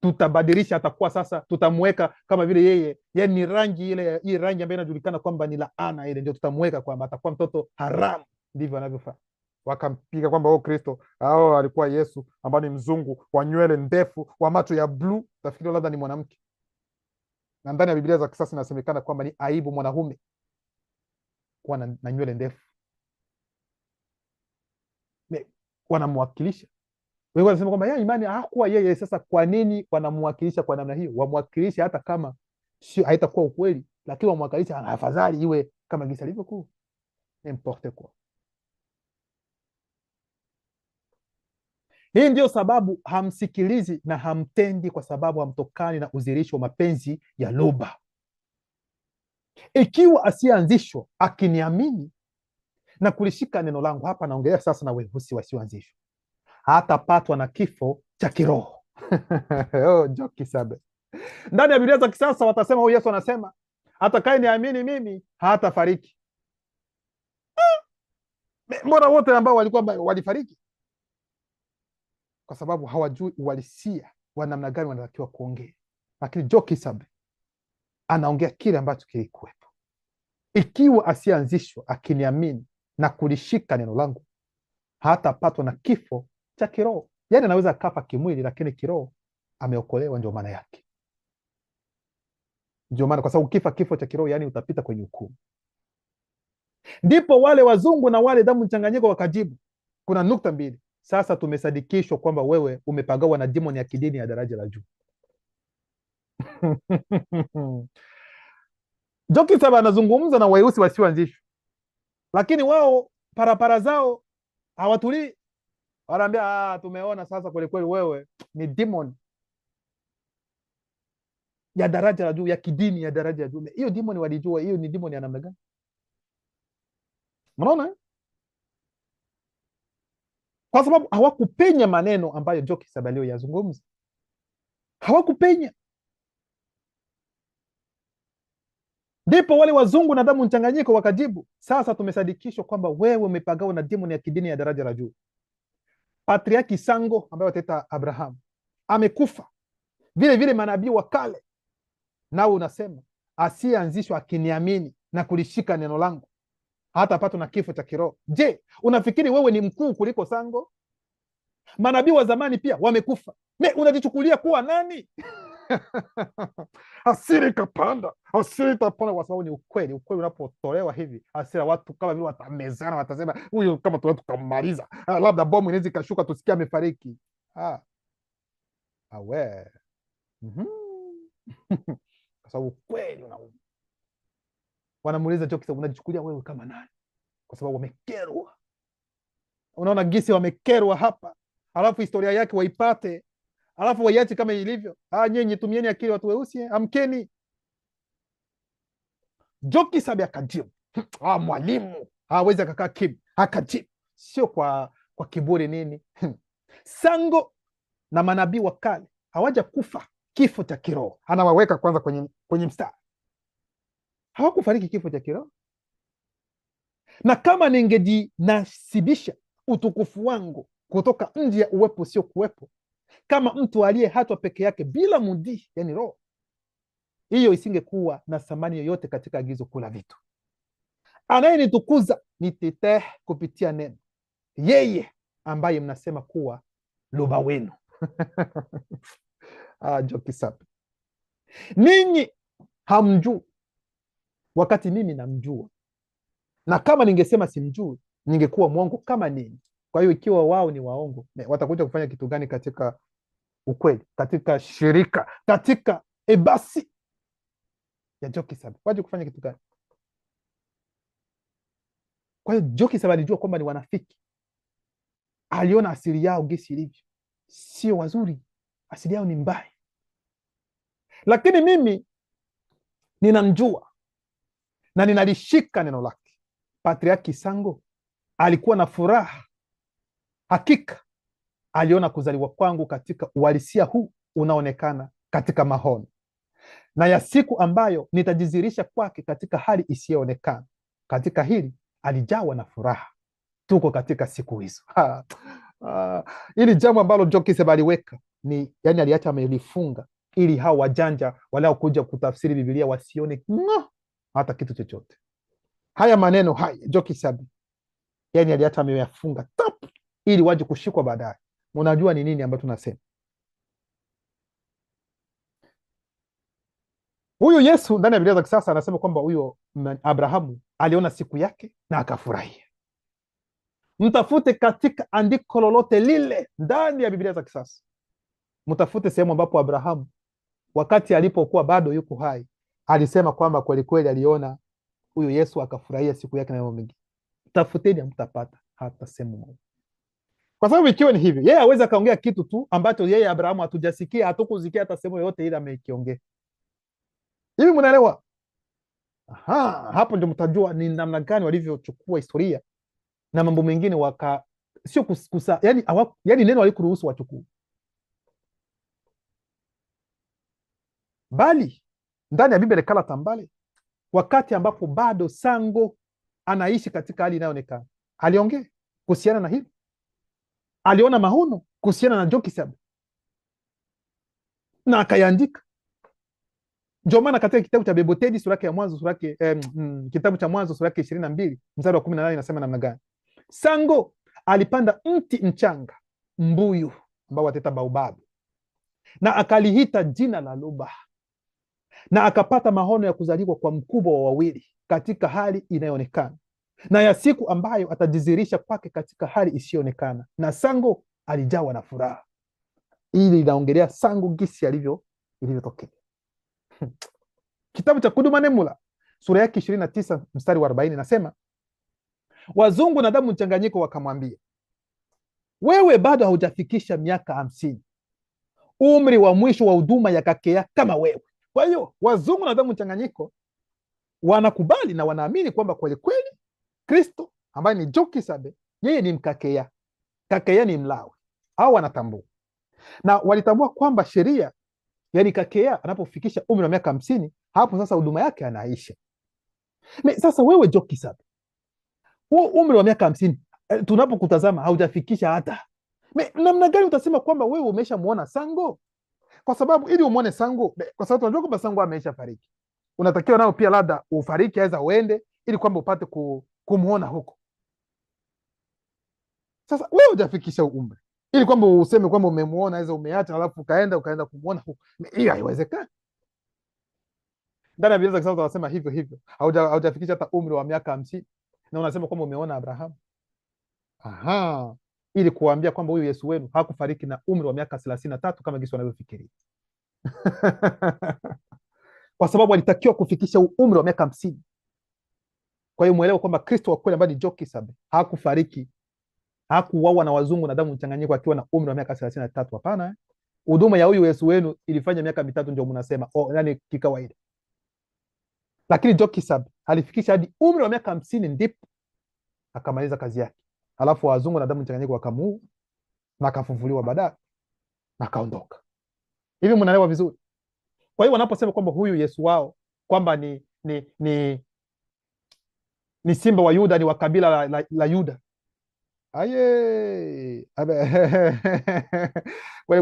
Tutabadilisha, atakuwa sasa tutamweka kama vile yeye ni rangi ile, hii rangi ambayo inajulikana kwamba ni laana ile, ndio tutamweka kwamba atakuwa mtoto haramu. Ndivyo anavyofanya. Wakampiga kwamba Kristo alikuwa Yesu ambaye ni mzungu wa nywele ndefu, wa macho ya bluu, tafikiri labda ni mwanamke. Na ndani ya Biblia za kisasa inasemekana kwamba ni aibu mwanaume kuwa na nywele ndefu. Wanamwakilisha. Wewe wanasema kwamba imani hakuwa yeye. Sasa kwa nini wanamwakilisha kwa namna hiyo? Wamwakilisha hata kama sio, haitakuwa ukweli, lakini wamwakilisha afadhali iwe kama gisa alivyokuwa. N'importe quoi. Hii ndio sababu hamsikilizi na hamtendi, kwa sababu hamtokani na udhihirisho wa mapenzi ya loba. Ikiwa asiyeanzishwa akiniamini na kulishika neno langu, hapa naongelea sasa na weusi wasioanzishwa, hatapatwa na kifo cha kiroho. Joki sabe. Ndani ya Biblia za kisasa watasema Yesu anasema atakaye niamini mimi hatafariki. Mbona wote ambao walikuwa walifariki? Kwa sababu hawajui uhalisia wa namna gani wanatakiwa kuongea. Lakini Joki sabe anaongea kile ambacho kilikuwepo. Ikiwa asianzishwa akiniamini na kulishika neno langu, hatapatwa na kifo cha kiroho. Yani anaweza kafa kimwili, lakini kiroho ameokolewa. Ndio maana yake. Ndio maana, kwa sababu ukifa kifo cha kiroho, yani utapita kwenye hukumu. Ndipo wale wazungu na wale damu mchanganyiko wakajibu, kuna nukta mbili. Sasa tumesadikishwa kwamba wewe umepagawa na demoni ya kidini ya daraja la juu. Joki saba anazungumza na weusi wasioanzishwa, lakini wao parapara zao hawatulii. Wanaambia tumeona sasa kweli kweli wewe ni demon ya daraja la juu, ya kidini ya daraja la juu. Hiyo demon walijua hiyo ni demon ya namna gani? Mnaona? kwa sababu hawakupenya maneno ambayo Jokisab aliyoyazungumza, hawakupenya. Ndipo wale wazungu na damu mchanganyiko wakajibu, sasa tumesadikishwa kwamba wewe umepagawa na demoni ya kidini ya daraja la juu. Patriaki Sango ambaye wataita Abraham amekufa, vile vile manabii wa kale. Nawe unasema asiyeanzishwa akiniamini na kulishika neno langu hata patwa na kifo cha kiroho. Je, unafikiri wewe ni mkuu kuliko Sango? Manabii wa zamani pia wamekufa, unajichukulia kuwa nani? Hasira ikapanda, hasira itapanda, kwa sababu ni ukweli. Ukweli unapotolewa hivi, hasira, watu kama vile watamezana, watasema huyu kama tunaweza tukamaliza, labda bomu inaweza ikashuka tusikia amefariki. Awe kwa sababu ukweli unauma. Wanamuuliza Jokisab, unajichukulia wewe kama nani? Kwa sababu wamekerwa. Unaona gisi wamekerwa hapa, alafu historia yake waipate, alafu waiache kama ilivyo. Nyinyi tumieni akili, watu weusi, amkeni. Jokisab akajibu, mwalimu hawezi akakaa kimya. Akajibu sio kwa kiburi nini. Sango na manabii wa kale hawaja kufa kifo cha kiroho. Anawaweka kwanza kwenye mstari, hawakufariki kifo cha kiroho. Na kama ningejinasibisha utukufu wangu kutoka nje ya uwepo sio kuwepo, kama mtu aliyehatwa peke yake bila mudi, yani roho, hiyo isingekuwa na thamani yoyote katika agizo kula vitu. Anayenitukuza nitetee kupitia neno, yeye ambaye mnasema kuwa loba wenu. Jokisab, ninyi hamjui wakati mimi namjua, na kama ningesema simjui ningekuwa mwongo kama ninyi. Kwa hiyo ikiwa wao ni waongo, watakuja kufanya kitu gani katika ukweli, katika shirika, katika ebasi ya Jokisab? Waje kufanya kitu gani? Kwa hiyo Jokisab alijua kwamba ni wanafiki. Aliona asili yao gesi ilivyo, sio wazuri, asili yao ni mbaya. Lakini mimi ninamjua na ninalishika neno lake. Patriaki Sango alikuwa na furaha. Hakika aliona kuzaliwa kwangu katika uhalisia huu unaonekana katika maono, na ya siku ambayo nitajizirisha kwake katika hali isiyoonekana. Katika hili alijawa na furaha. Tuko katika siku hizo. Ili jambo ambalo Jokisab aliweka ni, yani aliacha amelifunga ili hao wajanja walao kuja kutafsiri Biblia wasione hata kitu chochote. Haya maneno haya Jokisab, yani aliacha ameyafunga tap, ili waje kushikwa baadaye. Unajua ni nini ambacho tunasema? Huyu Yesu ndani ya Biblia za kisasa anasema kwamba huyo Abrahamu aliona siku yake na akafurahia. Mtafute katika andiko lolote lile ndani ya Biblia za kisasa, mtafute sehemu ambapo Abrahamu wakati alipokuwa bado yuko hai alisema kwamba kweli kweli aliona huyu Yesu akafurahia siku yake na mambo mengi. Tafuteni, mtapata hata sehemu moja. Kwa sababu ikiwa ni hivyo, yeye hawezi akaongea kitu tu ambacho yeye Abrahamu hatujasikia, hatukusikia hata sehemu yoyote ile amekiongea. Hivi mnaelewa? Hapo ndio mtajua ni namna gani walivyochukua historia na mambo mengine sio yani neno walikuruhusu wachukue, bali ndani ya Biblia kala tambale, wakati ambapo bado Sango anaishi katika hali inayoonekana, aliongea kuhusiana na hili. Aliona maono kuhusiana na Jokisab na akayaandika. Ndio maana katika kitabu cha Bebotedi sura ya Mwanzo, kitabu cha Mwanzo sura ya 22 mstari wa 18 inasema namna gani? Sango alipanda mti mchanga mbuyu ambao wataita baobabu, na akalihita jina la Luba, na akapata maono ya kuzaliwa kwa mkubwa wa wawili katika hali inayoonekana, na ya siku ambayo atajizirisha kwake katika hali isiyoonekana, na Sango alijawa na furaha. Ili inaongelea Sango gisi ilivyotokea. Kitabu cha Kuduma Nemula sura yake 29 mstari wa 40 nasema, wazungu na damu mchanganyiko wakamwambia, wewe bado haujafikisha miaka 50, umri wa mwisho wa huduma ya kakea kama wewe. Kwa hiyo wazungu na damu mchanganyiko wanakubali na wanaamini kwamba kweli kweli Kristo ambaye ni Jokisab yeye ni mkakea, Kakea ni Mlawi, au wanatambua, na walitambua kwamba sheria, yani kakea anapofikisha umri wa miaka 50, hapo sasa huduma yake anaisha. Sasa wewe Jokisab, huo umri wa miaka 50 tunapokutazama haujafikisha hata. Namna gani utasema kwamba wewe umeshamuona Sango? Kwa sababu ili umwone Sango, kwa sababu tunajua kwamba Sango ameisha fariki, unatakiwa nao pia labda ufariki, aweza uende ili kwamba upate kumuona huko. Sasa wewe hujafikisha umri ili kwamba useme kwamba umemuona, aweza umeacha alafu ukaenda kumuona huko. Hiyo haiwezekani. Ndani ya Biblia kisasa tunasema hivyo hivyo, haujafikisha hata umri wa miaka 50 na unasema kwamba umeona Abrahamu. Aha, ili kuambia kwamba huyu Yesu wenu hakufariki na umri wa miaka 33 kama jinsi wanavyofikiria. Kwa sababu alitakiwa kufikisha umri wa miaka 50. Kwa hiyo muelewe kwamba Kristo wa kweli ambaye ni Jokisab hakufariki, hakuuawa na wazungu na damu mchanganyiko akiwa na umri wa miaka 33. Hapana. Huduma ya huyu Yesu wenu ilifanya miaka 3 ndio mnasema yani kikawaida. Lakini Jokisab alifikisha hadi umri wa miaka 50 ndipo akamaliza kazi yake. Alafu wazungu na damu mchanganyiko wakamuua na akafufuliwa baadaye na akaondoka. Hivi mnaelewa vizuri? Kwa hiyo wanaposema kwamba huyu Yesu wao kwamba ni simba wa Yuda, ni wa kabila la Yuda. Aye.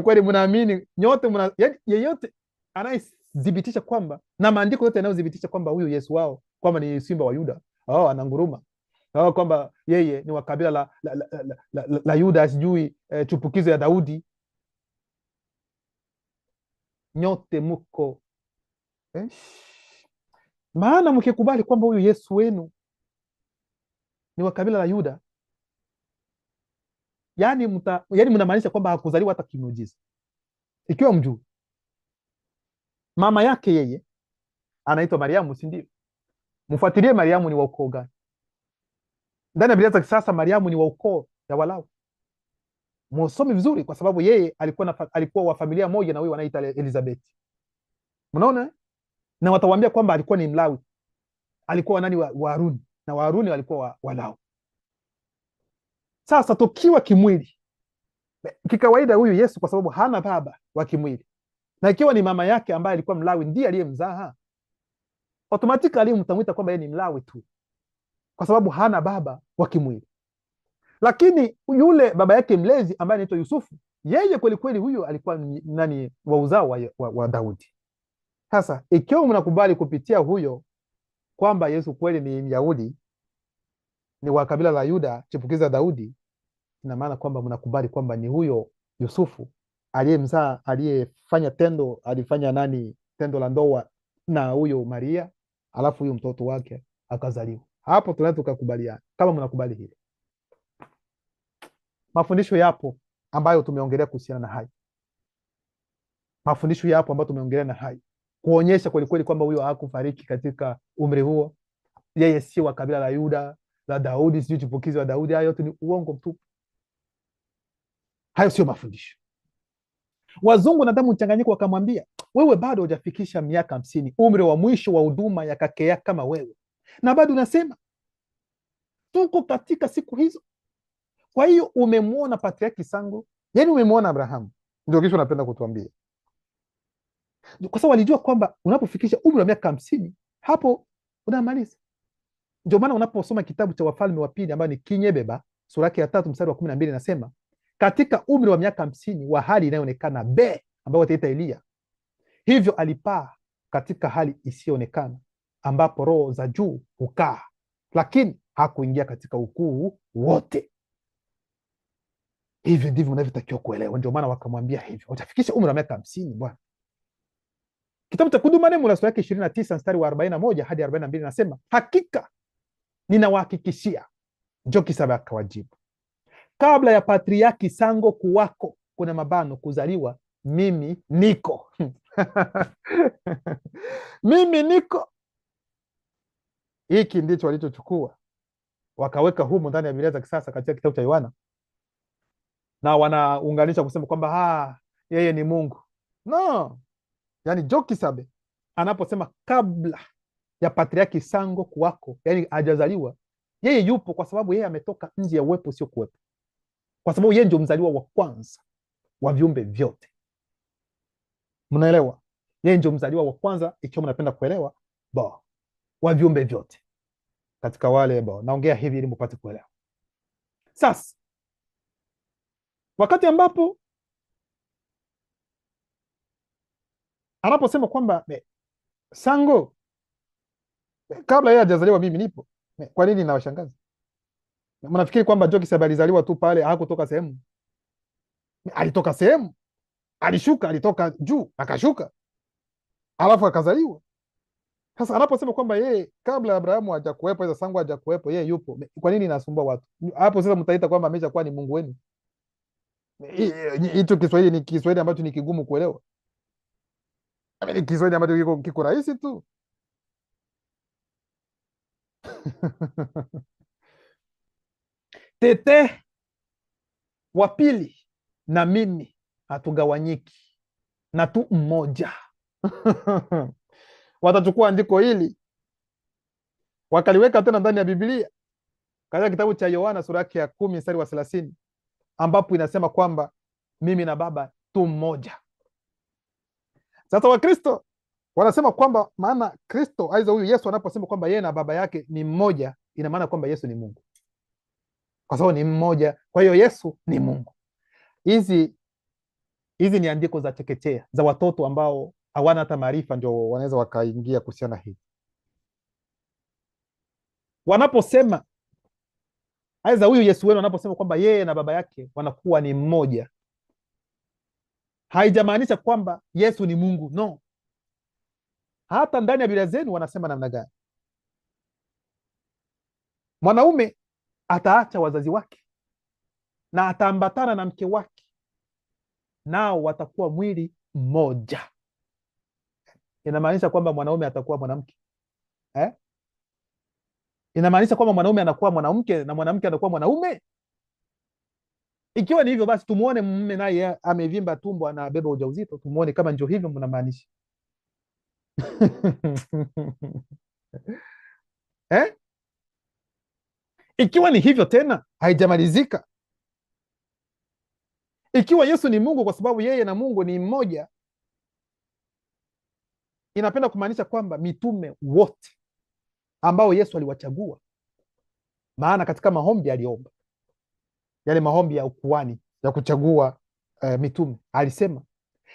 Kweli mnaamini nyote yeyote anayethibitisha kwamba, na maandiko yote yanayothibitisha kwamba huyu Yesu wao kwamba ni simba wa Yuda, ananguruma, kwamba yeye ni wa kabila la Yuda, sijui chupukizo ya Daudi, nyote muko maana mkikubali kwamba huyu Yesu wenu ni wa kabila la Yuda, yani mnamaanisha kwamba hakuzaliwa hata kimuujiza. Ikiwa mjuu mama yake yeye anaitwa Mariamu, si ndio? Mfuatilie Mariamu ni wa ukoo gani ndani ya Biblia za kisasa. Mariamu ni wa ukoo ya Walawi. Musome vizuri, kwa sababu yeye alikuwa wa familia moja na huyo anaita Elizabeth. Mnaona? Na watawaambia kwamba alikuwa ni Mlawi, alikuwa nani wa Haruni, na wa Haruni walikuwa Walawi. Sasa tukiwa kimwili, kikawaida huyu Yesu kwa sababu hana baba wa kimwili, na ikiwa ni mama yake ambaye alikuwa Mlawi ndiye aliyemzaa, automatically mtamwita kwamba yeye ni Mlawi tu, kwa sababu hana baba wa kimwili. Lakini yule baba yake mlezi ambaye anaitwa Yusufu, yeye kweli kweli huyo alikuwa nani, wa uzao wa Daudi. Sasa ikiwa mnakubali kupitia huyo kwamba Yesu kweli ni Myahudi, ni wa kabila la Yuda, chipukiza Daudi, ina maana kwamba mnakubali kwamba ni huyo Yusufu aliyemzaa, aliyefanya tendo la ndoa na huyo Maria, alafu huyo mtoto wake akazaliwa. Hapo tunaweza tukakubaliana kama mnakubali hili. Mafundisho yapo ambayo tumeongelea kuhusiana na hayo. Mafundisho yapo ambayo tumeongelea na hayo, kuonyesha kweli kweli kwamba huyo hakufariki katika umri huo, yeye si wa kabila la Yuda, la Daudi, sijui chipukizi wa Daudi. Hayo yote ni uongo mtupu. Hayo sio mafundisho. Wazungu na damu mchanganyiko wakamwambia, wewe bado hujafikisha miaka 50, umri wa mwisho wa huduma ya kakea kama wewe, na bado unasema tuko katika siku hizo. Kwa hiyo umemwona Patriarki Sango, yani umemwona Abrahamu. Ndio kisha unapenda kutuambia, kwa sababu walijua kwamba unapofikisha umri wa miaka 50 hapo unamaliza. Ndio maana unaposoma kitabu cha Wafalme wa Pili ambayo ni Kinyebeba sura yake ya 3 mstari wa 12 nasema, katika umri wa miaka 50 wa hali inayoonekana ambayo wataita Elia, hivyo alipaa katika hali isiyoonekana ambapo roho za juu hukaa, lakini hakuingia katika ukuu wote. Hivyo ndivyo unavyotakiwa kuelewa. Ndio maana wakamwambia hivyo, utafikisha umri wa miaka 50 bwana. Kitabu cha Kudumu Neno sura yake 29 mstari wa 41 hadi 42 nasema, hakika ninawahakikishia, Jokisab akawajibu, kabla ya Patriarki Sango kuwako, kuna mabano kuzaliwa, mimi niko. Mimi niko. Hiki ndicho walichochukua wakaweka humu ndani ya Biblia za kisasa katika kitabu cha Yohana, na wanaunganisha kusema kwamba yeye ni Mungu. No, yani Jokisab anaposema kabla ya Patriarki Sango kuwako, yani hajazaliwa, yeye yupo, kwa sababu yeye ametoka nje ya uwepo usio kuwepo. kwa sababu yeye ndio mzaliwa wa kwanza wa viumbe vyote. Mnaelewa? Yeye ndio mzaliwa wa kwanza, ikiwa mnapenda kuelewa, wa viumbe vyote. Katika wale naongea hivi ili mpate kuelewa. Sasa wakati ambapo anaposema kwamba Sango kabla yeye hajazaliwa mimi nipo, kwa nini nawashangaza? Mnafikiri kwamba Jokis alizaliwa tu pale, hakutoka sehemu? Alitoka sehemu, alishuka, alitoka juu akashuka, alafu akazaliwa. Sasa anaposema kwamba yeye kabla Abrahamu hajakuwepo, hizo Sango hajakuwepo, yeye yupo, kwa nini inasumbua watu hapo? Sasa mtaita kwamba ameshakuwa ni Mungu wenu. Hicho Kiswahili ni Kiswahili ambacho ni kigumu kuelewa. Ni Kiswahili ambacho kiko rahisi tu. Tete wa pili na mimi hatugawanyiki na tu mmoja. Watachukua andiko hili wakaliweka tena ndani ya Biblia katika kitabu cha Yohana sura yake ya 10 mstari wa 30, ambapo inasema kwamba mimi na Baba tu mmoja. Sasa Wakristo wanasema kwamba maana Kristo aidha huyu Yesu anaposema kwamba yeye na Baba yake ni mmoja, ina maana kwamba Yesu ni Mungu, kwa sababu ni mmoja. Kwa hiyo Yesu ni Mungu. Hizi ni andiko za chekechea za watoto ambao hawana hata maarifa, ndio wanaweza wakaingia kuhusiana hii. Wanaposema aidha huyu Yesu wenu anaposema kwamba yeye na Baba yake wanakuwa ni mmoja, haijamaanisha kwamba Yesu ni Mungu, no. Hata ndani ya Biblia zenu wanasema namna gani? Mwanaume ataacha wazazi wake na ataambatana na mke wake, nao watakuwa mwili mmoja. Inamaanisha kwamba mwanaume atakuwa mwanamke Inamaanisha kwamba mwanaume anakuwa mwanamke na mwanamke anakuwa mwanaume? Ikiwa ni hivyo, basi tumuone mume naye amevimba tumbo, anabeba ujauzito, tumuone kama ndio hivyo mnamaanisha. Ikiwa ni hivyo tena haijamalizika. Ikiwa Yesu ni Mungu, kwa sababu yeye na Mungu ni mmoja, inapenda kumaanisha kwamba mitume wote ambao Yesu aliwachagua, maana katika maombi aliomba yale maombi ya ukuhani ya kuchagua mitume, alisema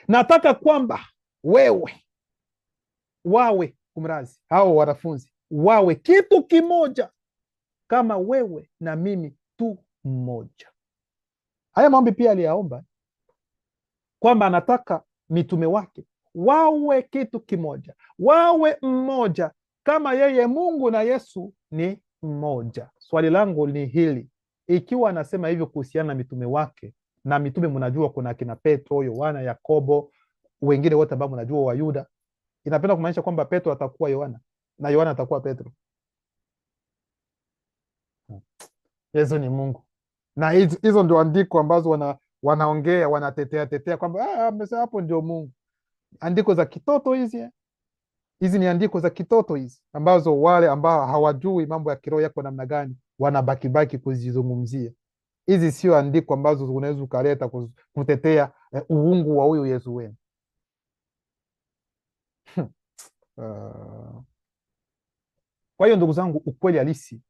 nataka kwamba wawe kumrazi hao wanafunzi wawe kitu kimoja kama wewe na mimi tu mmoja. Haya maombi pia aliyaomba kwamba anataka mitume wake wawe kitu kimoja, wawe mmoja kama yeye Mungu na Yesu ni mmoja. Swali langu ni hili, ikiwa anasema hivyo kuhusiana na mitume wake, na mitume mnajua kuna kina Petro, Yohana, Yakobo, wengine wote ambao mnajua wa Yuda, inapenda kumaanisha kwamba Petro atakuwa Yohana na Yohana atakuwa Petro? Yesu ni Mungu. Na hizo ndio andiko ambazo wanaongea wanatetea kwamba amesema hapo ndio Mungu. Andiko za kitoto hizi. Hizi ni andiko za kitoto hizi, ambazo wale ambao hawajui mambo ya kiroho yako namna gani wanabaki kuzizungumzia. Hizi sio andiko ambazo unaweza ukaleta kutetea uungu wa huyu Yesu wenu. Kwa hiyo ndugu zangu, ukweli halisi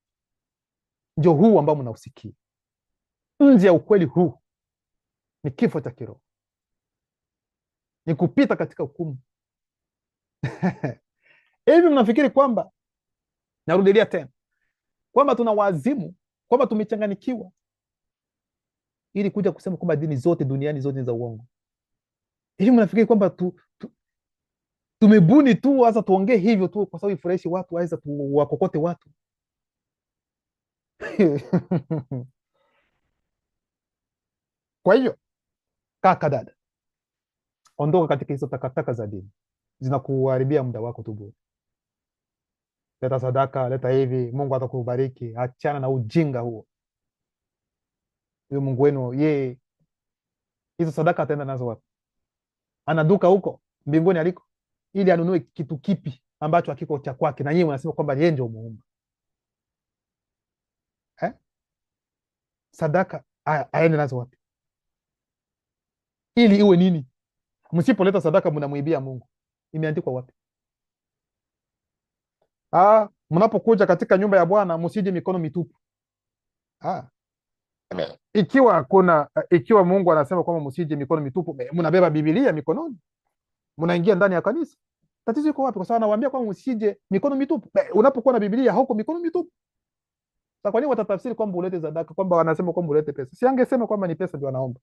ndio huu ambao mnausikia. Nje ya ukweli huu ni kifo cha kiroho, ni kupita katika hukumu. Hivi mnafikiri kwamba, narudilia tena, kwamba tuna wazimu, kwamba tumechanganikiwa ili kuja kusema kwamba dini zote duniani zote ni za uongo? Hivi mnafikiri kwamba tumebuni tu hasa tuongee hivyo tu kwa sababu ifurahishi watu, waweza tuwakokote watu? Kwa hiyo kaka, dada, ondoka katika hizo takataka za dini, zinakuharibia muda wako tu bure. Leta sadaka, leta hivi, Mungu atakubariki. Achana na ujinga huo. Huyo Mungu wenu, yeye hizo sadaka ataenda nazo wapi? Anaduka huko mbinguni aliko ili anunue kitu kipi ambacho hakiko cha kwake, na yeye unasema kwamba yeye ndio muumba? Sadaka aende nazo wapi? Ili iwe nini? Msipoleta sadaka mnamwibia Mungu. Imeandikwa wapi? Mnapokuja katika nyumba ya Bwana msije mikono mitupu. Ikiwa Mungu anasema kwamba msije mikono mitupu, mnabeba Biblia mikononi, mnaingia ndani ya kanisa, tatizo iko wapi? Kwa sababu anawaambia kwamba msije mikono mitupu. Unapokuwa na Biblia hauko mikono mitupu. Sasa kwa nini watatafsiri kwamba ulete sadaka, kwamba wanasema kwamba ulete pesa? Si angesema kwamba ni pesa ndio wanaomba?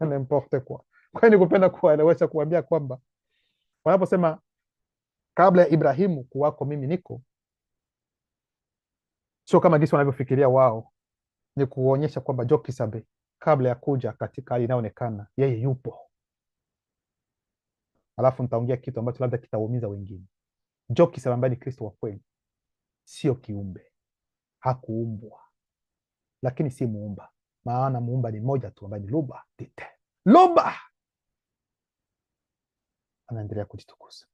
N'importe quoi. Kwa hiyo nikupenda kuwaelewesha, kuambia kwamba wanaposema kabla ya Ibrahimu kuwako mimi niko, sio kama jinsi wanavyofikiria wao. Ni kuonyesha kwamba Jokisabe kabla ya kuja katika hali inayoonekana yeye yupo. Alafu nitaongea kitu ambacho labda kitaumiza wengine. Jokisabe ambaye ni Kristo wa kweli sio kiumbe, hakuumbwa, lakini si muumba, maana muumba ni mmoja tu ambaye ni Luba Tite. Luba anaendelea kujitukuza.